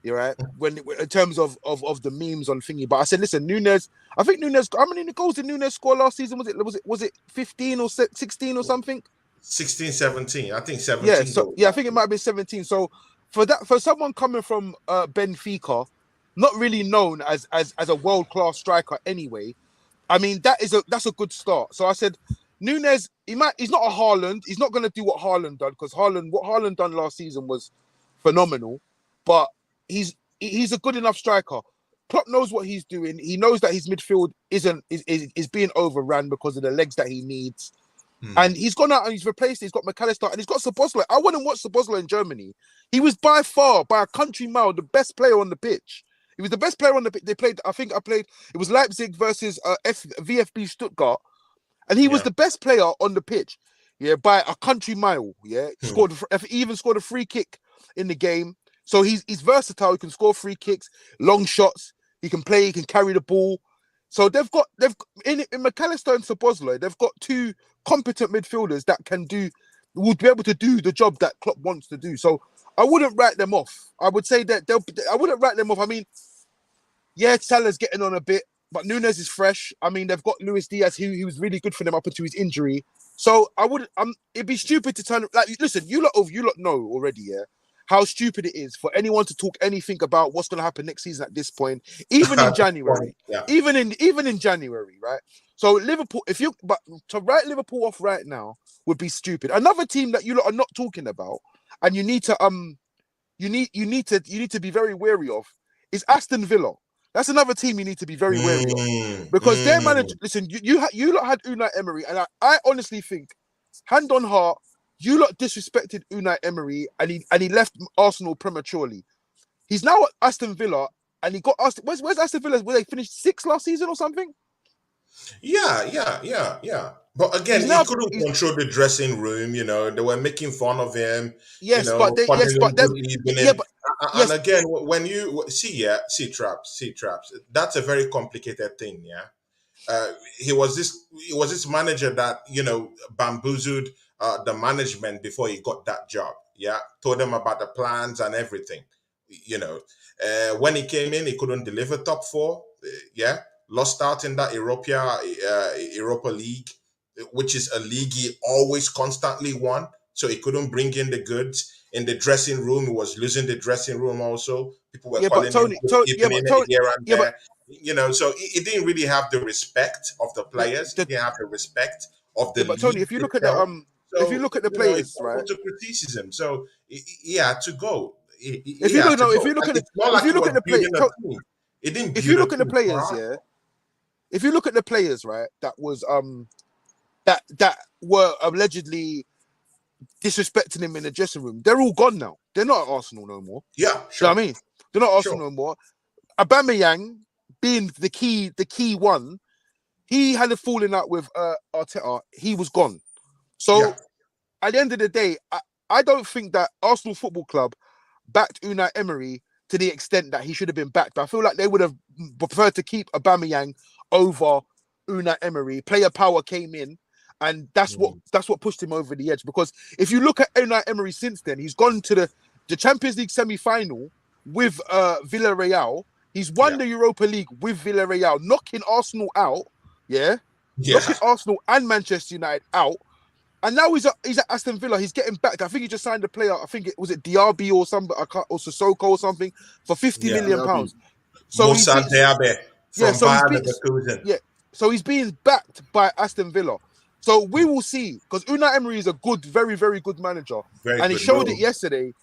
You right when in terms of the memes on thingy. But I said, listen, Nunes. I think Nunes. How many goals did Nunes score last season? Was it 15 or 16 or something? 16, 17. I think Yeah. 17 So goals yeah, I think it actually. might be 17. So for someone coming from Benfica, not really known as a world class striker anyway. I mean, that's a good start. So I said, Nunes, he's not a Haaland. He's not going to do what Haaland done because what Haaland done last season was phenomenal. But he's a good enough striker. Klopp knows what he's doing. He knows that his midfield is being overrun because of the legs that he needs. Hmm. And he's gone out and he's replaced. He's got McAllister and he's got Szoboszlai. I wouldn't watch Szoboszlai in Germany. He was by far, by a country mile, the best player on the pitch. He was the best player on the pitch. They played. I played. It was Leipzig versus VFB Stuttgart, and he was Yeah. the best player on the pitch. Yeah, by a country mile. Yeah, Hmm. he even scored a free kick in the game. So he's versatile. He can score free kicks, long shots. He can play. He can carry the ball. So they've in McAllister and Szoboszlai, they've got two competent midfielders that would be able to do the job that Klopp wants to do. So I wouldn't write them off. I would say that I wouldn't write them off. I mean, yeah, Salah's getting on a bit, but Nunes is fresh. I mean, they've got Luis Diaz, who he was really good for them up until his injury. So I would, it'd be stupid to turn like. Listen, you lot know already, yeah, how stupid it is for anyone to talk anything about what's going to happen next season at this point, even in January, Yeah. even in January, right? So Liverpool, but to write Liverpool off right now would be stupid. Another team that you lot are not talking about, and you need to you need to be very wary of is Aston Villa. That's another team you need to be very wary of Mm, because their manager. mm. Listen, you lot had Unai Emery, and I honestly think, hand on heart, you lot disrespected Unai Emery, and he left Arsenal prematurely. He's now at Aston Villa, and he got asked. Where's Aston Villa? Where they finished sixth last season or something? Yeah, yeah, yeah, yeah. But again, He's he now couldn't he's control the dressing room. They were making fun of him. Calling him but they good yeah, evening. but And yes, again, when you see, yeah, see traps. That's a very complicated thing. Yeah, he was this manager that bamboozled the management before he got that job. Yeah, told them about the plans and everything. You know, when he came in, he couldn't deliver top four. Yeah, lost out in that Europa League, which is a league he always constantly won. so he couldn't bring in the goods. In the dressing room, he was losing the dressing room also. People were Yeah, but calling him Tony, good yeah, evening but Tony, here and yeah, but there. So he didn't really have the respect of the the, players. He the didn't have the respect of the yeah, but Tony, league itself. if you So, look at the it's players, right? open to criticism. So he had to go. If He you had look, to no, go. And it's not if like you he look was at the play, building a team. He didn't if build you a look at the team for players, us. yeah, if you look at the players, right, that was that were allegedly disrespecting him in the dressing room, they're all gone now. They're not at Arsenal no more. Yeah, Do you know sure. what I mean? They're not at Sure. Arsenal no more. Aubameyang being the key one, he had a falling out with Arteta. He was gone. Yeah. So at the end of the day, I don't think that Arsenal Football Club backed Unai Emery to the extent that he should have been backed. I feel like they would have preferred to keep Aubameyang over Unai Emery. Player power came in, and Mm. that's what pushed him over the edge. Because if you look at Unai Emery since then, he's gone to the Champions League semi-final with Villarreal. He's won Yeah. the Europa League with Villarreal, knocking Arsenal out. Yeah, Yeah. knocking Arsenal and Manchester United out. And now he's at Aston Villa. He's getting back. I think he just signed a player. I think it was it Diaby or something, or Sissoko or something for 50 Yeah. million Diaby. pounds. So he's Musa been Diabe yeah. from Bayer Leverkusen. Yeah. So he's being backed by Aston Villa. So we will see because Unai Emery is a good, very very good manager, Very and he good showed it man. yesterday.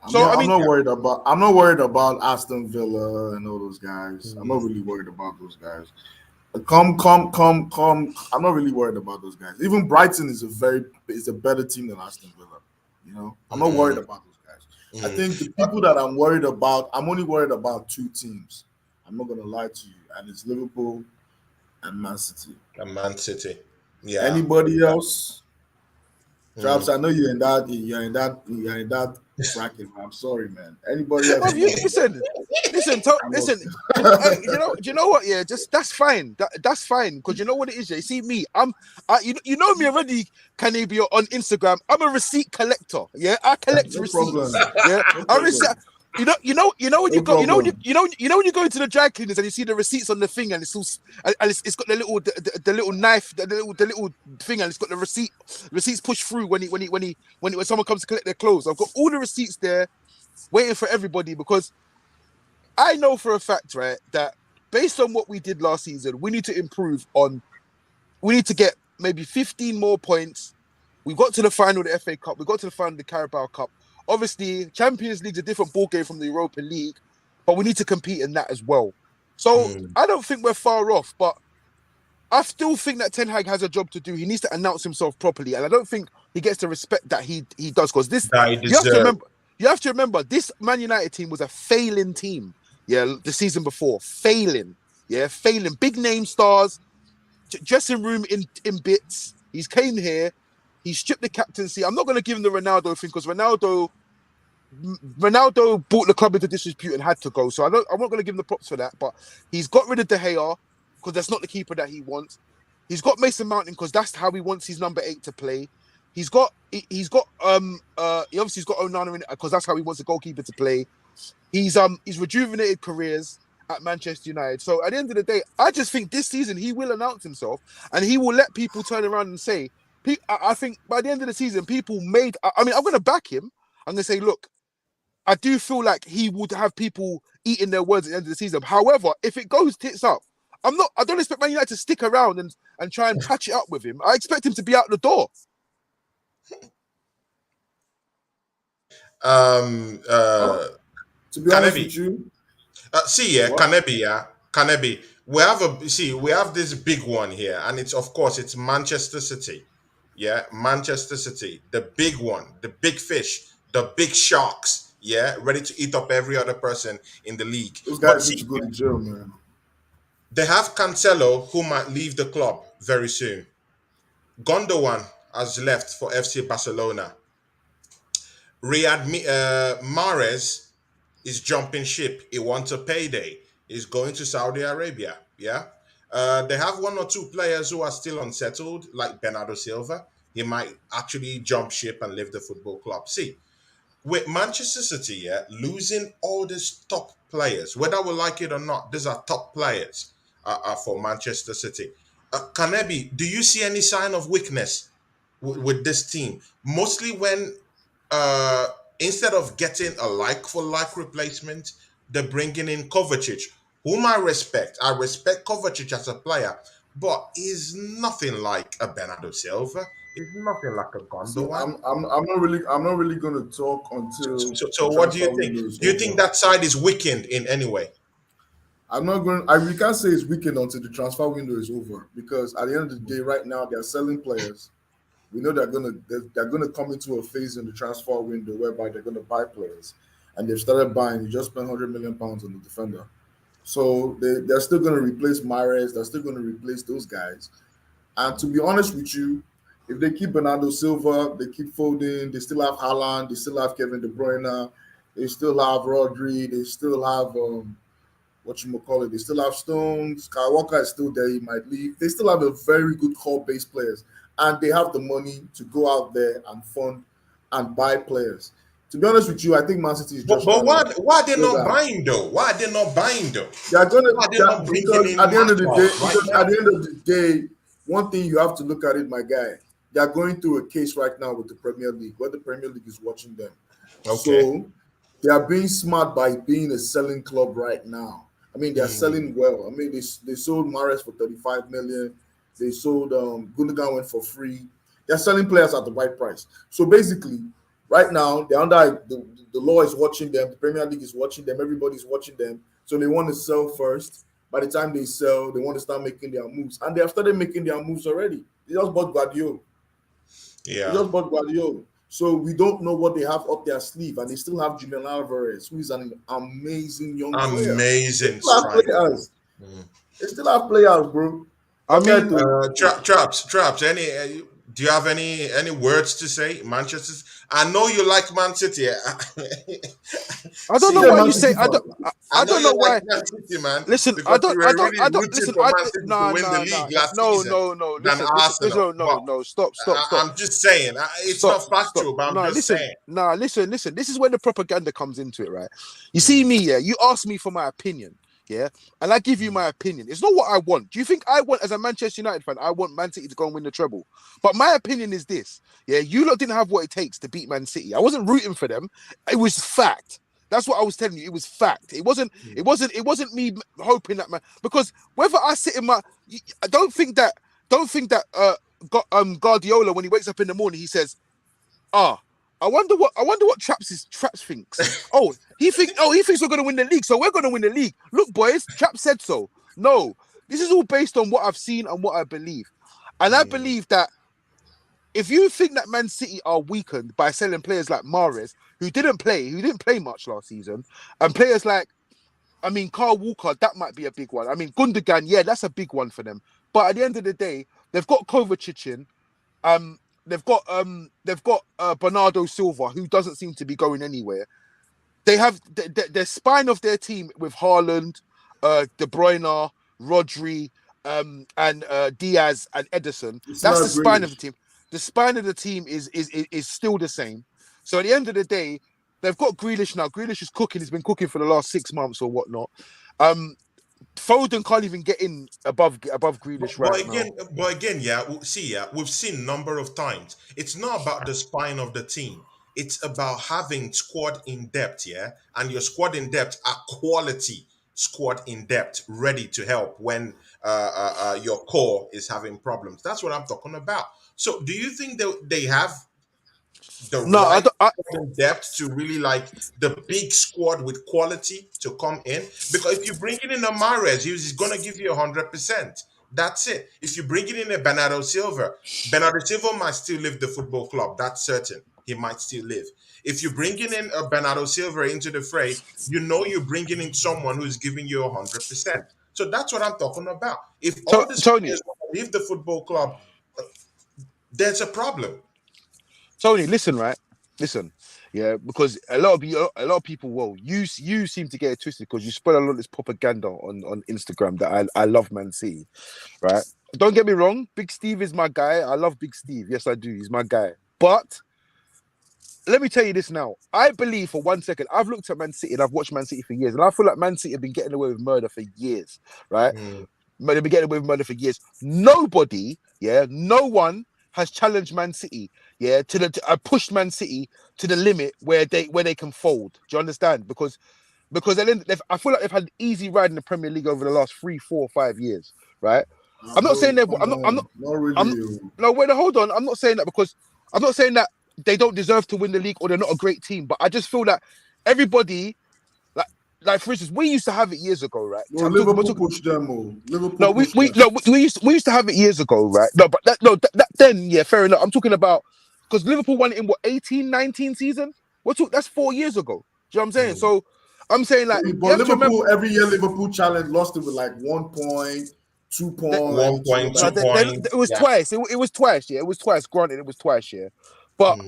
I'm So not, I I'm mean, not worried about. I'm not worried about Aston Villa and all those guys. I'm not Mm. really worried about those guys. Come. I'm not really worried about those guys. Even Brighton is a better team than Aston Villa. I'm not worried Mm. about those guys. I Mm. think the people that I'm worried about, I'm only worried about two teams. I'm not gonna lie to you, and it's Liverpool and Man City. And Man City. Yeah. Anybody else? Traps, Mm. I know you're in that bracket. I'm sorry, man. Anybody else? bruv, I'm not. I'm not. listen. Do you know what? Yeah, just that's fine. That's fine because you know what it is. Yeah, you see me. You know me already. Canabia on Instagram. I'm a receipt collector. Yeah, I collect No receipts. problem. Yeah, No I receipt. problem. When you No go, problem. when you go into the dry cleaners and you see the receipts on the thing and it's all, and it's got the little knife, the little thing, and it's got the receipts pushed through when someone comes to collect their clothes. I've got all the receipts there waiting for everybody because I know for a fact, right, that based on what we did last season, we need to improve on. We need to get maybe 15 more points. We got to the final of the FA Cup. We got to the final of the Carabao Cup. Obviously, Champions League's a different ballgame from the Europa League, but we need to compete in that as well. So Mm. I don't think we're far off, but I still think that Ten Hag has a job to do. He needs to announce himself properly, and I don't think he gets the respect that he does. Because this, That he you have to deserved. remember, this Man United team was a failing team. Yeah, the season before, failing. Yeah, failing. Big name stars, dressing room in bits. He's came here. He stripped the captaincy. I'm not going to give him the Ronaldo thing because Ronaldo brought the club into disrepute and had to go. So I'm not going to give him the props for that. But he's got rid of De Gea because that's not the keeper that he wants. He's got Mason Mountain because that's how he wants his number 8 to play. He obviously he's got Onana in it because that's how he wants the goalkeeper to play. He's rejuvenated careers at Manchester United. So at the end of the day, I just think this season he will announce himself and he will let people turn around and say, I think by the end of the season, I'm going to back him. I'm going to say, look, I do feel like he would have people eating their words at the end of the season. However, if it goes tits up, I don't expect Man United to stick around and try and patch it up with him. I expect him to be out the door. Um. Oh, to be honest Kanebi. with you, See, yeah, what? Kanebi, yeah, Kanebi. We have this big one here, and it's of course it's Manchester City, yeah, Manchester City, the big one, the big fish, the big sharks, yeah, ready to eat up every other person in the league. Those But guys need see, to go to jail, man. they have Cancelo who might leave the club very soon. Gondowan has left for FC Barcelona. Mahrez is jumping ship. He wants a payday. He's going to Saudi Arabia. Yeah. They have one or two players who are still unsettled, like Bernardo Silva. He might actually jump ship and leave the football club. See, with Manchester City, yeah, losing all these top players, whether we like it or not, these are top players for Manchester City. Kanebi, do you see any sign of weakness? with this team. Mostly when uh instead of getting a like for like replacement, they're bringing in Kovacic, whom I respect. I respect Kovacic as a player, but he's nothing like a Bernardo Silva. He's nothing like a See, Gondowan. I'm not really going to talk until So the what do you transfer think? window is Do you think over. that side is weakened in any way? I'm not going. We can't say it's weekend until the transfer window is over because at the end of the day, right now they're selling players. We know they're gonna come into a phase in the transfer window whereby they're gonna buy players, and they've started buying. You just spent £100 million on the defender, so they're still gonna replace Mares. They're still gonna replace those guys. And to be honest with you, if they keep Bernardo Silva, they keep Foden, they still have Haaland, they still have Kevin De Bruyne, they still have Rodri, they still have what you call it. They still have Stones. Skywalker is still there. He might leave. They still have a very good core base players, and they have the money to go out there and fund and buy players. To be honest with you, I think Man City is just But trying to why are they slow not down. buying though? Why are they not buying though? They're gonna Why are they not that bringing because in at the end of the day, Marshall right because now? at the end of the day, one thing you have to look at it, my guy. They are going through a case right now with the Premier League, where the Premier League is watching them. Okay. So they are being smart by being a selling club right now. I mean, they are Mm, selling well. I mean, they sold Mares for 35 million. They sold Gundogan went for free. They're selling players at the right price. So basically, right now they're under the law is watching them. The Premier League is watching them. Everybody's watching them. So they want to sell first. By the time they sell, they want to start making their moves, and they have started making their moves already. They just bought Guardiola. They yeah. just bought Guardiola. So we don't know what they have up their sleeve, and they still have Julian Alvarez, who is an amazing young player. They Amazing still have striker. players. Mm. They still have players, bro. I Forget mean, to Traps. Any? Do you have any words to say, Manchester? I know you like Man City. I don't know See, say why you Man say City fan. I I know don't you know like why. Man City, man, Listen, because you were I really don't rooting listen. for Man City to win the league last No, season no, no. than Listen, Arsenal. But no. Stop. I'm just saying, it's Stop, not stop. factual, but I'm No, just listen, saying. listen. This is where the propaganda comes into it, right? You see Mm, me, yeah. You ask me for my opinion, yeah, and I give you mm, my opinion. It's not what I want. Do you think I want, as a Manchester United fan, I want Man City to go and win the treble? But my opinion is this, yeah. You lot didn't have what it takes to beat Man City. I wasn't rooting for them. It was fact. That's what I was telling you. It was fact. It wasn't. mm. It wasn't me hoping that man. Because whether I sit in my, I don't think that. Don't think that. Guardiola, when he wakes up in the morning, he says, "Ah, I wonder what Traps thinks. He thinks we're gonna win the league, so we're gonna win the league. Look, boys, Traps said so. No, this is all based on what I've seen and what I believe. And I Mm. believe that if you think that Man City are weakened by selling players like Mares, who didn't play much last season, and players like, I mean, Carl Walker, that might be a big one. I mean, Gundogan, yeah, that's a big one for them. But at the end of the day, they've got Kovacic in. Um, they've got Bernardo Silva, who doesn't seem to be going anywhere. They have the spine of their team with Haaland, De Bruyne, Rodri, and Diaz and Edison. It's That's the not spine of Grealish. the team. The spine of the team is still the same. So at the end of the day, they've got Grealish now. Grealish is cooking. He's been cooking for the last 6 months or whatnot. Um, Foden can't even get in above Grealish right now. But again, yeah. See, yeah, we've seen number of times. It's not about the spine of the team. It's about having squad in depth, yeah, and your squad in depth are quality squad in depth, ready to help when your core is having problems. That's what I'm talking about. So, do you think they have the No, I right don't. depth to really like the big squad with quality to come in? Because if you bring in a Mares, he's going to give you 100%. That's it. If you bring in a Bernardo Silva might still leave the football club. That's certain. He might still live. If you're bringing in a Bernardo Silva into the fray, you know you're bringing in someone who's giving you 100%. So that's what I'm talking about. If all these Tony, players want to leave the football club, there's a problem. Tony, listen, right? Listen, yeah, because a lot of people, well, you seem to get it twisted because you spread a lot of this propaganda on Instagram that I love Man City, right? Don't get me wrong, Big Steve is my guy. I love Big Steve. Yes, I do. He's my guy. But let me tell you this now. I believe for 1 second, I've looked at Man City and I've watched Man City for years, and I feel like Man City have been getting away with murder for years, right? Mm, They've been getting away with murder for years. Nobody, yeah, no one has challenged Man City, pushed Man City to the limit where they can fold. Do you understand? Because I feel like they've had an easy ride in the Premier League over the last 3, 4, 5 years, right? I'm not saying Bro, they've. come on. Not I'm really. no wait. Hold on. I'm not saying that because I'm not saying that they don't deserve to win the league or they're not a great team. But I just feel that everybody, like, for instance, we used to have it years ago, right? No, Liverpool pushed them. Liverpool No, pushed them. we used to have it years ago, right? No, but then yeah, fair enough. I'm talking about because Liverpool won it in what 18, 19 season. That's 4 years ago. Do you know what I'm saying? So I'm saying like you But have to remember Liverpool, every year Liverpool challenge lost it with like 1 point, 2 that One points. point, no, 2 point. it was Yeah. twice. It was twice. Yeah, it was twice. Granted, it was twice. Yeah, but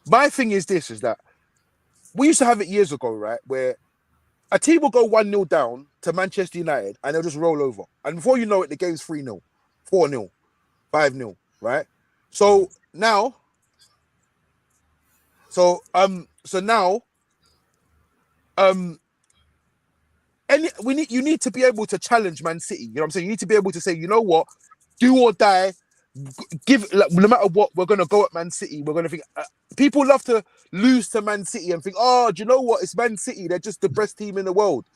my thing is this: is that we used to have it years ago, right? Where a team will go 1-0 down to Manchester United and they'll just roll over, and before you know it, the game's 3-0, 4-0, 5-0, right? So now, so now, you need to be able to challenge Man City. You know what I'm saying? You need to be able to say, you know what, do or die. No matter what, we're gonna go at Man City. We're gonna think. People love to lose to Man City and think, oh, do you know what? It's Man City. They're just the best team in the world.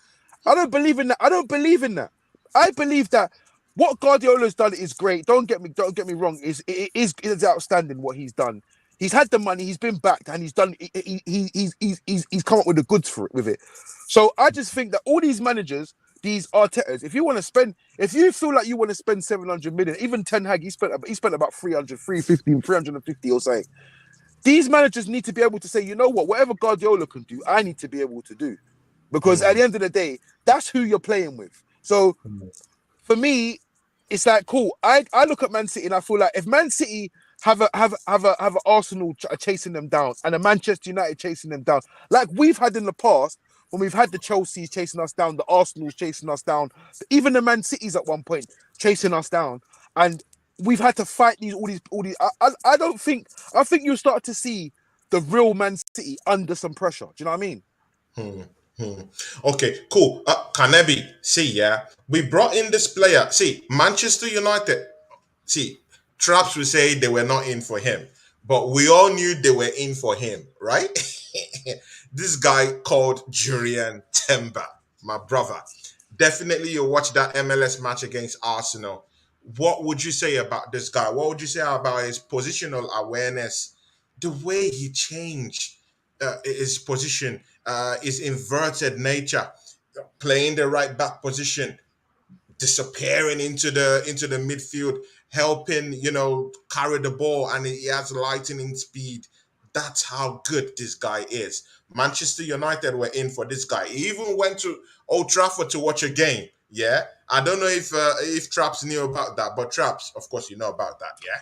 I don't believe in that. I don't believe in that. I believe that what Guardiola's done is great. Don't get me wrong. It is outstanding what he's done. He's had the money. He's been backed, and he's done. He's come up with the goods for it with it. So I just think that all these managers, these Artetas, if you feel like you want to spend 700 million, even Ten Hag, he spent about 300, 350, 350 or something. These managers need to be able to say, you know what, whatever Guardiola can do, I need to be able to do. Because at the end of the day, that's who you're playing with. So for me, it's like cool. I look at Man City and I feel like if Man City have a Arsenal chasing them down and a Manchester United chasing them down, like we've had in the past when we've had the Chelsea's chasing us down, the Arsenal's chasing us down, even the Man City's at one point chasing us down, and we've had to fight all these. I don't think. I think you'll start to see the real Man City under some pressure. Do you know what I mean? Okay, cool. Kanebi, see, yeah, we brought in this player. See, Manchester United. See, Traps will say they were not in for him, but we all knew they were in for him, right? This guy called Julian Timber, my brother. Definitely, you watch that MLS match against Arsenal. What would you say about this guy? What would you say about his positional awareness? The way he changed his position, his inverted nature, playing the right back position, disappearing into the midfield, helping carry the ball, and he has lightning speed. That's how good this guy is. Manchester United were in for this guy. He even went to Old Trafford to watch a game. Yeah, I don't know if Traps knew about that, but Traps, of course, you know about that. Yeah,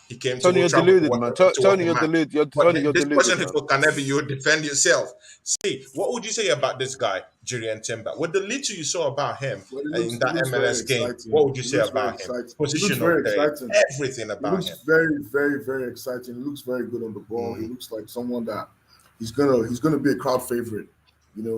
he came to Tony, Old you're Trafford deluded, man. to watch Tony, a you're match. deluded. But You're this deluded, question man. is for Kanevi. You defend yourself. See, what would you say about this guy, Julian Timber? With the little you saw about him Well, in he that looks very MLS game, exciting. what would you He say looks very about him? exciting. He looks Positional very play, exciting. everything He about him. looks very, very, very exciting. He looks very good on the ball. He looks like someone that he's gonna be a crowd favorite.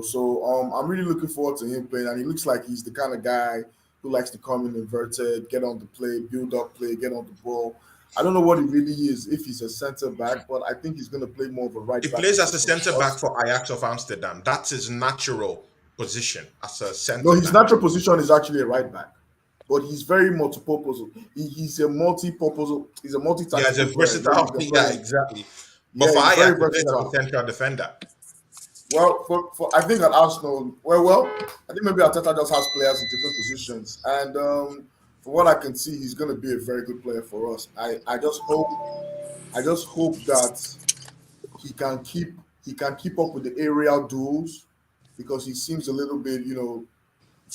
So I'm really looking forward to him playing, and he looks like he's the kind of guy who likes to come in inverted, get on the play, build up play, get on the ball. I don't know what he really is, if he's a center back, but I think he's going to play more of a right He back plays as a position centre for back us. for Ajax of Amsterdam. That's his natural position as a No, centre his back. natural position is actually a right back, but he's very multi-purpose. He's a multi-purpose. He's a Yeah, as a multi-tactical player. versatile. He can Yeah, play. exactly. But Yeah, for he's very Ajax, he plays as a versatile. central defender. Well, for I think at Arsenal, I think maybe Arteta just has players in different positions, and from what I can see, he's going to be a very good player for us. I just hope that he can keep up with the aerial duels because he seems a little bit Yeah,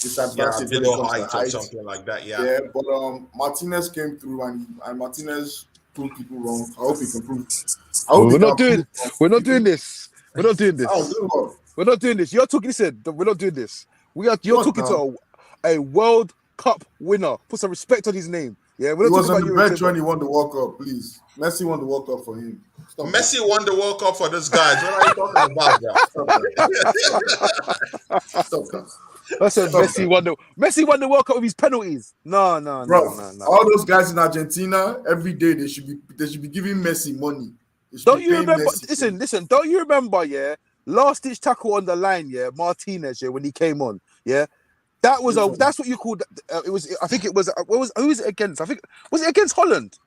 disadvantaged when it below comes to height or height. something like that. Yeah. Yeah, but Martinez came through and Martinez proved people wrong. I hope he can prove. I hope he We're not can doing. prove wrong We're not doing people. this. We're not doing Oh, this. good Lord. We're not doing this. You're talking. Listen, we're not doing this. You're What talking now? to a World Cup winner. Put some respect on his name. Yeah, we're He not was talking on about the you and bench when Timber. he won the World Cup. Please, Messi won the World Cup for him. Stop that. Messi won the World Cup for this guys. What are you talking about, bro? Stop that. Stop that. I said Messi won the World Cup with his penalties. No. Bro, all those guys in Argentina, every day they should be giving Messi money. They should Don't be you paying remember? Messi. Listen. Don't you remember? Yeah, last ditch tackle on the line. Yeah, Martinez. Yeah, when he came on. Yeah, that's what you called. It was. I think it was. Who was it against? I think was it against Holland?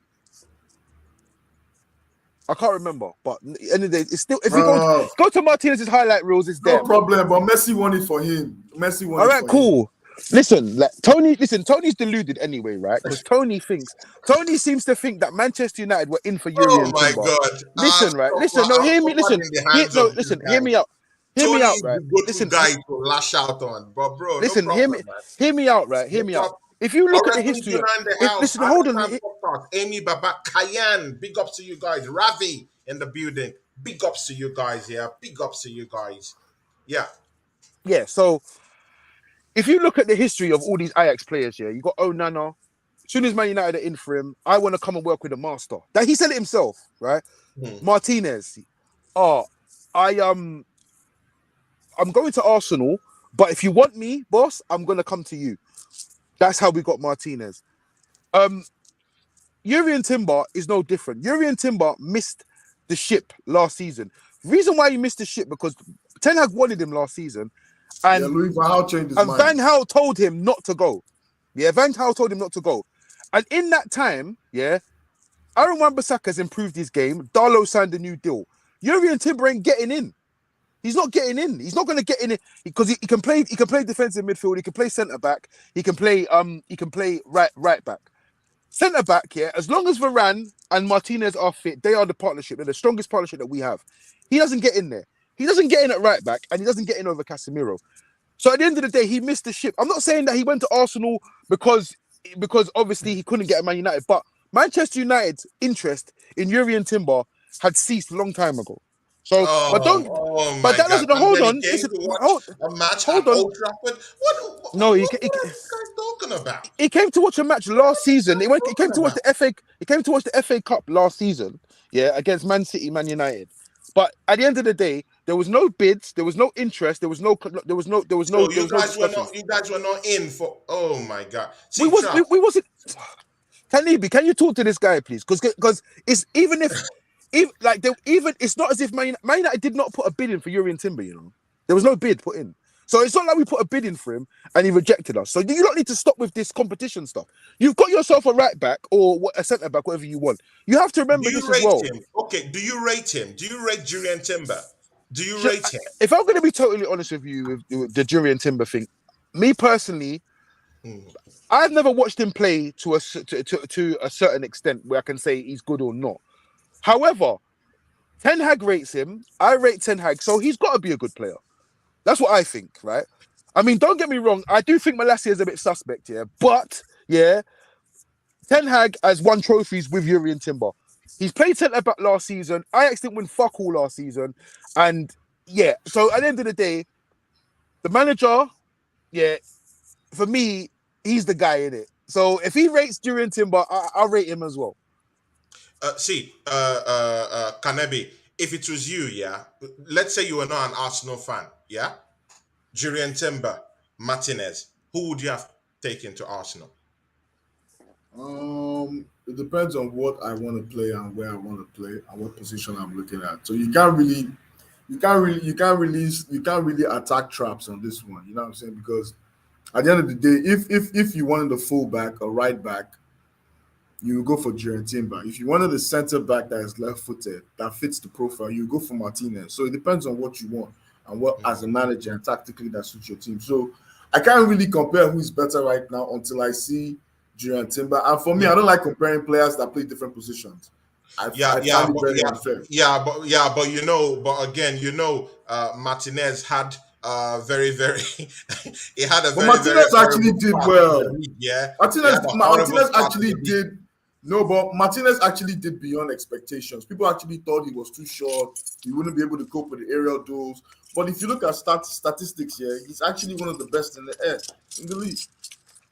I can't remember, but any day it's still. If you go to Martinez's highlight reels, it's No there. problem, but Messi won it for him. All right, cool. Listen, Tony's deluded anyway, right? Because Tony seems to think that Manchester United were in for Yuri Oh and my Timber. God. Listen, right? Listen, no, hear me. Listen, in the hands of these hear me guys. out. Hear Tony me out, is right? the go-to Listen, guy to lash out on. But bro, no listen, problem, man. hear me out, right? Hear No me out. problem. If you look at the Already history, Jonah in the house. listen, hold on. Amy Baba Kayan. Big ups to you guys. Ravi in the building. Big ups to you guys, yeah. Big ups to you guys. Yeah. Yeah, so if you look at the history of all these Ajax players, yeah, you got Onana. As soon as Man United are in for him, I want to come and work with a master. That he said it himself, right? Martinez. I'm going to Arsenal, but if you want me, boss, I'm gonna come to you. That's how we got Martinez. Yuri and Timber is no different. Yuri and Timber missed the ship last season. Reason why he missed the ship because Ten Hag wanted him last season, and Louis Van Gaal changed his mind. Van Gaal told him not to go. Yeah, Van Gaal told him not to go, and in that time, yeah, Aaron Wan-Bissaka has improved his game. Darlow signed a new deal. Yuri and Timber ain't getting in. He's not getting in. He's not going to get in it because he can play. He can play defensive midfield. He can play centre back. He can play. He can play right back. Centre back, yeah. As long as Varane and Martinez are fit, they are the partnership. They're the strongest partnership that we have. He doesn't get in there. He doesn't get in at right back, and he doesn't get in over Casemiro. So at the end of the day, he missed the ship. I'm not saying that he went to Arsenal because obviously he couldn't get at Man United, but Manchester United's interest in Yuri and Timber had ceased a long time ago. So, but that doesn't. Hold on. Listen, a match hold at on. Old Trafford. What No, are you guys talking about? He came to watch a match last season. He came to watch the FA. He came to watch the FA Cup last season. Yeah, against Man City, Man United. But at the end of the day, there was no bids. There was no interest. There was no. So you guys were not in for. Oh my God. See, we wasn't. Can you talk to this guy, please? Because it's even it's not as if Man United did not put a bid in for Yuri and Timber. You know, there was no bid put in. So it's not like we put a bid in for him and he rejected us. So you don't need to stop with this competition stuff. You've got yourself a right back or a centre back, whatever you want. You have to remember this as well. Him? Okay, do you rate him? Do you rate Yuri and Timber? Do you rate him? If I'm going to be totally honest with you with the Yuri and Timber thing, me personally, I've never watched him play to a certain extent where I can say he's good or not. However, Ten Hag rates him. I rate Ten Hag, so he's got to be a good player. That's what I think, right? I mean, don't get me wrong. I do think Malacia is a bit suspect, yeah. But, yeah, Ten Hag has won trophies with Yuri and Timber. He's played centre back last season. Ajax didn't win fuck all last season. And, yeah, so at the end of the day, the manager, yeah, for me, he's the guy in it. So if he rates Yuri and Timber, I'll rate him as well. Kanebi, if it was you, yeah, let's say you were not an Arsenal fan, yeah, Yuri and Timber, Martinez, who would you have taken to Arsenal? It depends on what I want to play and where I want to play and what position I'm looking at. So you can't really attack traps on this one. You know what I'm saying? Because at the end of the day, if you wanted a fullback or right back, you go for Yuri and Timber. If you wanted a center back that is left-footed, that fits the profile, you go for Martinez. So it depends on what you want and what, as a manager and tactically, that suits your team. So I can't really compare who is better right now until I see Yuri and Timber. And for me, I don't like comparing players that play different positions. But Martinez had very, very. He had a but very, Martinez very actually did well. Yeah, Martinez actually did. No, but Martinez actually did beyond expectations. People actually thought he was too short. He wouldn't be able to cope with the aerial duels. But if you look at statistics here, he's actually one of the best in the air in the league.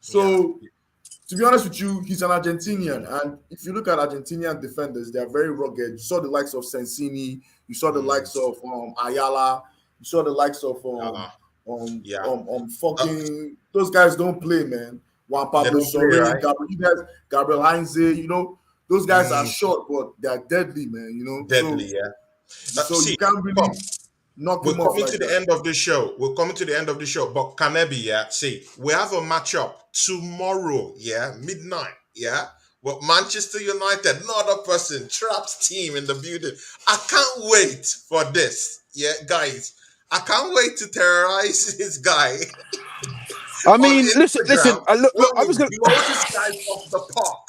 So, to be honest with you, he's an Argentinian. And if you look at Argentinian defenders, they are very rugged. You saw the likes of Sensini. You saw the likes of Ayala. You saw the likes of Yeah. Uh, Fucking those guys don't play, man. Juan they Pablo don't play, Sorre, right? Gabriel Heinze, those guys are Mm, short, but they're deadly, man. deadly, yeah. So you See, can't really Pops, knock we're him off coming like to the that. end of the show. We're coming to the end of the show. But Kanebi, yeah, see, we have a matchup tomorrow, yeah, midnight, yeah. But Manchester United, no other person, Traps team in the building. I can't wait for this, yeah, guys. I can't wait to terrorize this guy I on mean, listen. Instagram Look. when I we was gonna blow this guy off the park,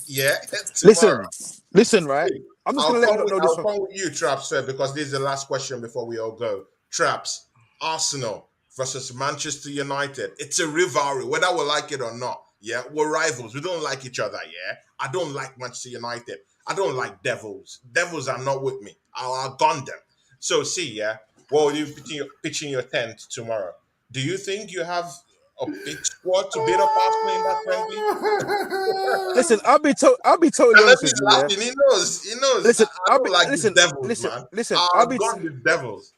yeah, tomorrow. listen. Right. Hey, I'm just gonna let you know this I'll one. come with you, Traps, sir, because this is the last question before we all go. Traps, Arsenal versus Manchester United. It's a rivalry, whether we like it or not. Yeah, we're rivals. We don't like each other. Yeah, I don't like Manchester United. I don't like Devils. Devils are not with me. I'll gun them. So see, yeah, what will you pitching your tent tomorrow? Do you think you have a big squad to beat up Arsenal in that friendly? Listen, I'll be totally And then honest with he's you. Yeah. laughing. He knows. He knows. Listen, I don't like these devils, listen, man. listen. I've gone with devils.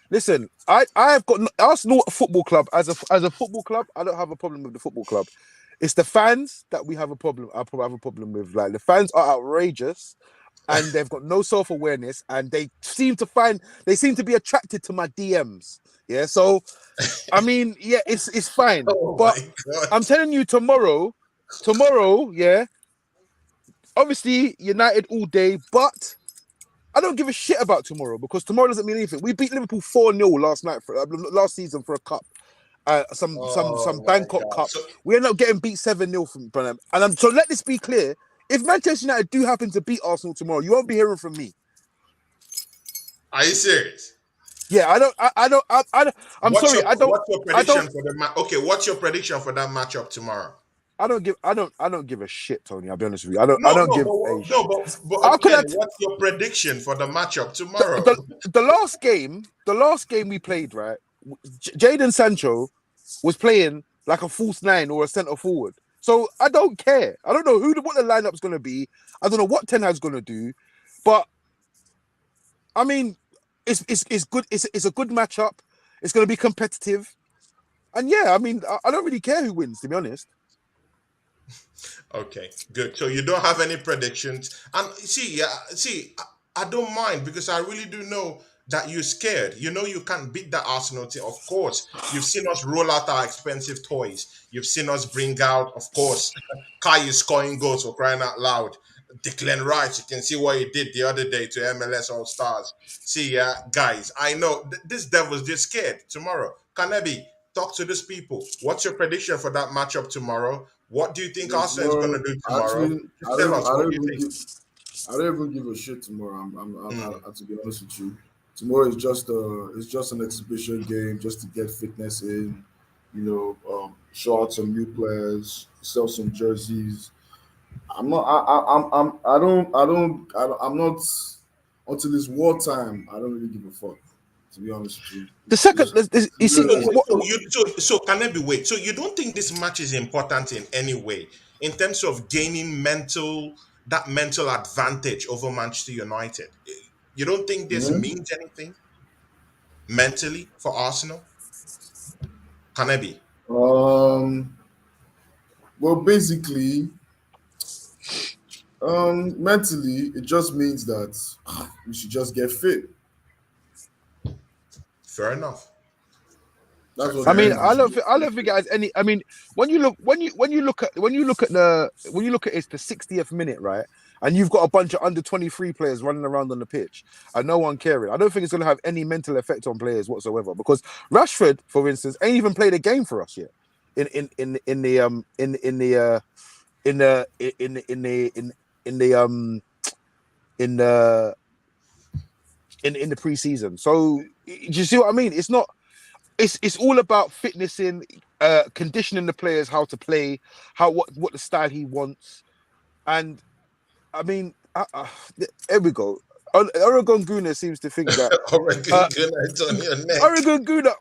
Listen. I have got Arsenal Football Club as a football club. I don't have a problem with the football club. It's the fans that we have a problem. I probably have a problem with. Like the fans are outrageous, and they've got no self awareness, and they seem to be attracted to my DMs. Yeah. So I mean, yeah, it's fine, Oh but my god. I'm telling you, tomorrow, yeah. Obviously, United all day, but I don't give a shit about tomorrow because tomorrow doesn't mean anything. We beat Liverpool 4-0 last season for a cup. Some Oh my Bangkok god. Cup. So We ended up getting beat 7-0 from them. And so let this be clear. If Manchester United do happen to beat Arsenal tomorrow, you won't be hearing from me. are you serious? Yeah, I'm sorry, What's your I don't prediction for the match? Okay, what's your prediction for that matchup tomorrow? I don't give a shit, Tony. I'll be honest with you. No, I don't no, give a but no, shit. but How could again, I what's your prediction for the matchup the, tomorrow? the last game we played, right? Jaden Sancho was playing like a false nine or a centre forward. So I don't care. I don't know what the lineup's going to be. I don't know what Ten Hag's going to do, but I mean, it's good. It's a good matchup. It's going to be competitive, and yeah, I mean, I don't really care who wins, to be honest. Okay, good. So you don't have any predictions, and see, yeah, see, I don't mind because I really do know that you're scared. You know you can't beat the Arsenal team. Of course, you've seen us roll out our expensive toys. You've seen us bring out, of course, Kai is scoring goals for crying out loud. Declan Rice, you can see what he did the other day to MLS All Stars. See, yeah, guys, I know this devil's just scared. Tomorrow, Kanebi, talk to these people. What's your prediction for that matchup tomorrow? What do you think Yeah, Arsenal is going tomorrow, to do tomorrow? actually, Just tell us. I What don't do you even think? give, I don't even give a shit tomorrow. Mm, To be honest with you, tomorrow is it's just an exhibition game, just to get fitness in. Show out some new players, sell some jerseys. I'm not. I'm. I'm not. Until it's wartime, I don't really give a fuck. To be honest with you, The second, you see, So, really. can it be wait? So you don't think this match is important in any way in terms of gaining mental advantage over Manchester United? You don't think this Mhm. means anything mentally for Arsenal? Can it be? Um. Well, basically, mentally, it just means that we should just get fit. Fair enough. That's what I it Fair mean, means. We enough. should get I fit. don't think it has any. I mean, when you look at it's the 60th minute, right? And you've got a bunch of under 23 players running around on the pitch and no one caring. I don't think it's going to have any mental effect on players whatsoever because Rashford, for instance, ain't even played a game for us yet. In the in the in the in the in the preseason. So do you see what I mean? It's not. It's all about fitness in conditioning the players how to play, what the style he wants, and I mean, there we go. Oregon Guna seems to think that Oregon uh, Gunner on your neck. Oregon Guna.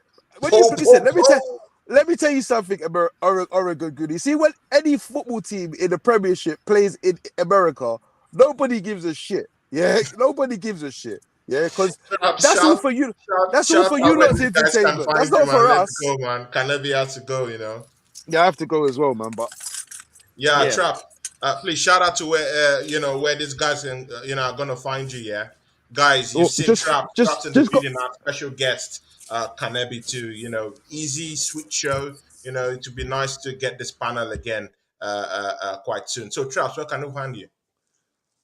When you Po, listen, po, po. let me tell you something about Oregon Guna. You see, when any football team in the Premiership plays in America, nobody gives a shit. Yeah, nobody gives a shit. Yeah, because Shout, that's all shout, for you. shout, That's all shout for out you where lot's these guys can entertainment. That's find you, not for man. Let's us. go, man. Kanebi has to go, you know. Yeah, I have to go as well, man. But Yeah, yeah, Trap. Please shout out to where where these guys are gonna find you. Yeah, guys, you've oh, seen Traps in the just go. building. Our special guest, Kanebi too. Easy, sweet show. It would be nice to get this panel again quite soon. So, Traps, where can we find you?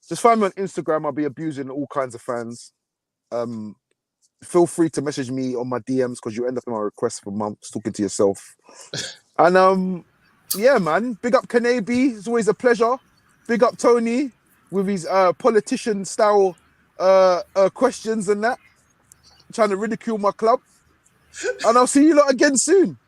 Just find me on Instagram. I'll be abusing all kinds of fans. Um, Feel free to message me on my DMs because you end up in my requests for months talking to yourself. And yeah, man. Big up Kanabi. It's always a pleasure. Big up Tony with his politician style questions and that, trying to ridicule my club. And I'll see you lot again soon.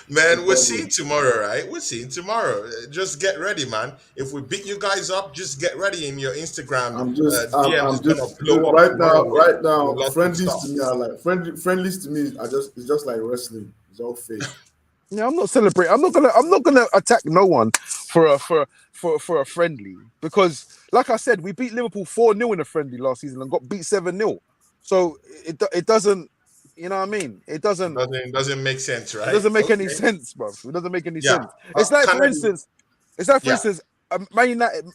No Man, we're seeing problem. tomorrow, right? We're seeing tomorrow. Just get ready, man. If we beat you guys up, just get ready. In your Instagram DMs is I'm gonna just blow up right tomorrow now. with Right now, lots of friendlies to stuff. me are like friendlies to me. It's just like wrestling. It's all fake. Yeah, I'm not celebrating. I'm not gonna attack no one for a friendly because, like I said, we beat Liverpool 4-0 in a friendly last season and got beat 7-0. So it doesn't, you know what I mean? It doesn't Doesn't make sense, it right? doesn't make any Okay. sense, bro. It doesn't make any Yeah. sense. It's like, for Kennedy. instance, it's like for Yeah. instance, Man United,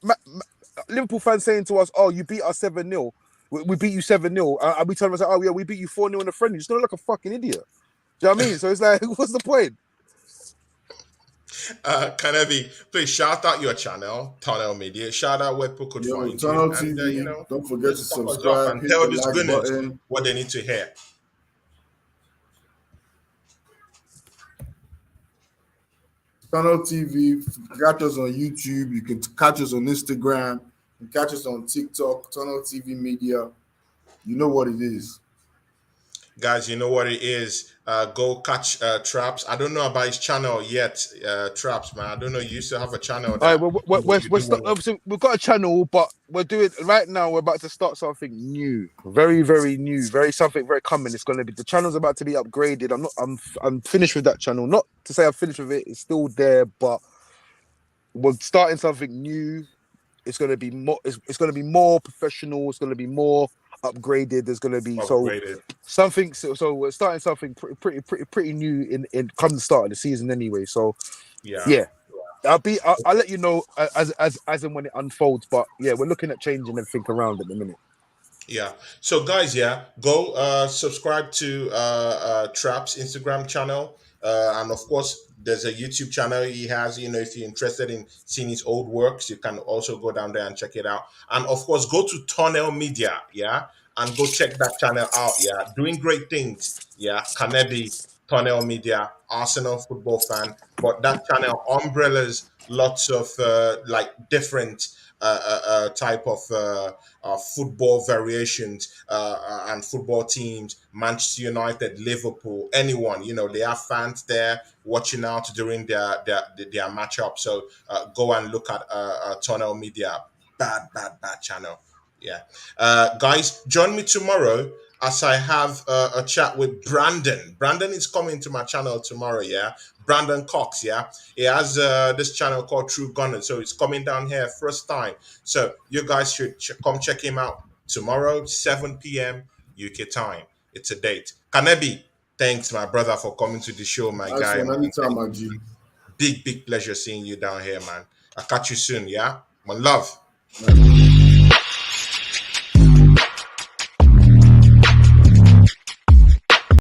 Liverpool fans saying to us, "Oh, you beat us 7-0. We beat you 7-0." And we turn around and say, "Oh yeah, we beat you 4-0 in a friendly." You just look like a fucking idiot. Do you know what I mean? So it's like, what's the point? Kennedy, please shout out your channel, Tunnel Media. Shout out where people could Yo, find you, Tunnel and TV. Don't forget to just top us off subscribe. and Hit tell the these like gooners button. what they need to hear. Tunnel TV. Catch us on YouTube. You can catch us on Instagram. You can catch us on TikTok. Tunnel TV Media. You know what it is. Guys, you know what it is. Go catch Traps. I don't know about his channel yet, Traps, man. I don't know. You used to have a channel All right, that you we're do want to. obviously we've got a channel, but we're doing right now. We're about to start something new, very, very new, very something very coming. It's going to be the channel's about to be upgraded. I'm finished with that channel. Not to say I'm finished with it. It's still there, but we're starting something new. It's going to be more. It's going to be more professional. It's going to be more upgraded. There's going to be Upgraded. something. So we're starting something pretty new in come the start of the season anyway. So Yeah. yeah. I'll let you know as and when it unfolds. But yeah, we're looking at changing everything around at the minute. Yeah. So guys, yeah, go subscribe to Trap's Instagram channel. And of course there's a YouTube channel he has. If you're interested in seeing his old works, you can also go down there and check it out. And of course, go to Tunnel Media, yeah, and go check that channel out. Yeah, doing great things. Yeah, Kanebi, Tunnel Media, Arsenal football fan. But that channel umbrellas lots of like different type of football variations and football teams, Manchester United, Liverpool, anyone. They have fans there watching out during their matchup. So go and look at Tunnel Media. Bad channel. Yeah. Guys, join me tomorrow as I have a chat with Brandon. Brandon is coming to my channel tomorrow, yeah? Brandon Cox, yeah? He has this channel called True Gunner, so it's coming down here first time. So you guys should come check him out tomorrow, 7 p.m. UK time. It's a date. Kanebi, thanks, my brother, for coming to the show, my Nice guy, one. man. Anytime, my G. Big pleasure seeing you down here, man. I'll catch you soon, yeah? One love. Nice.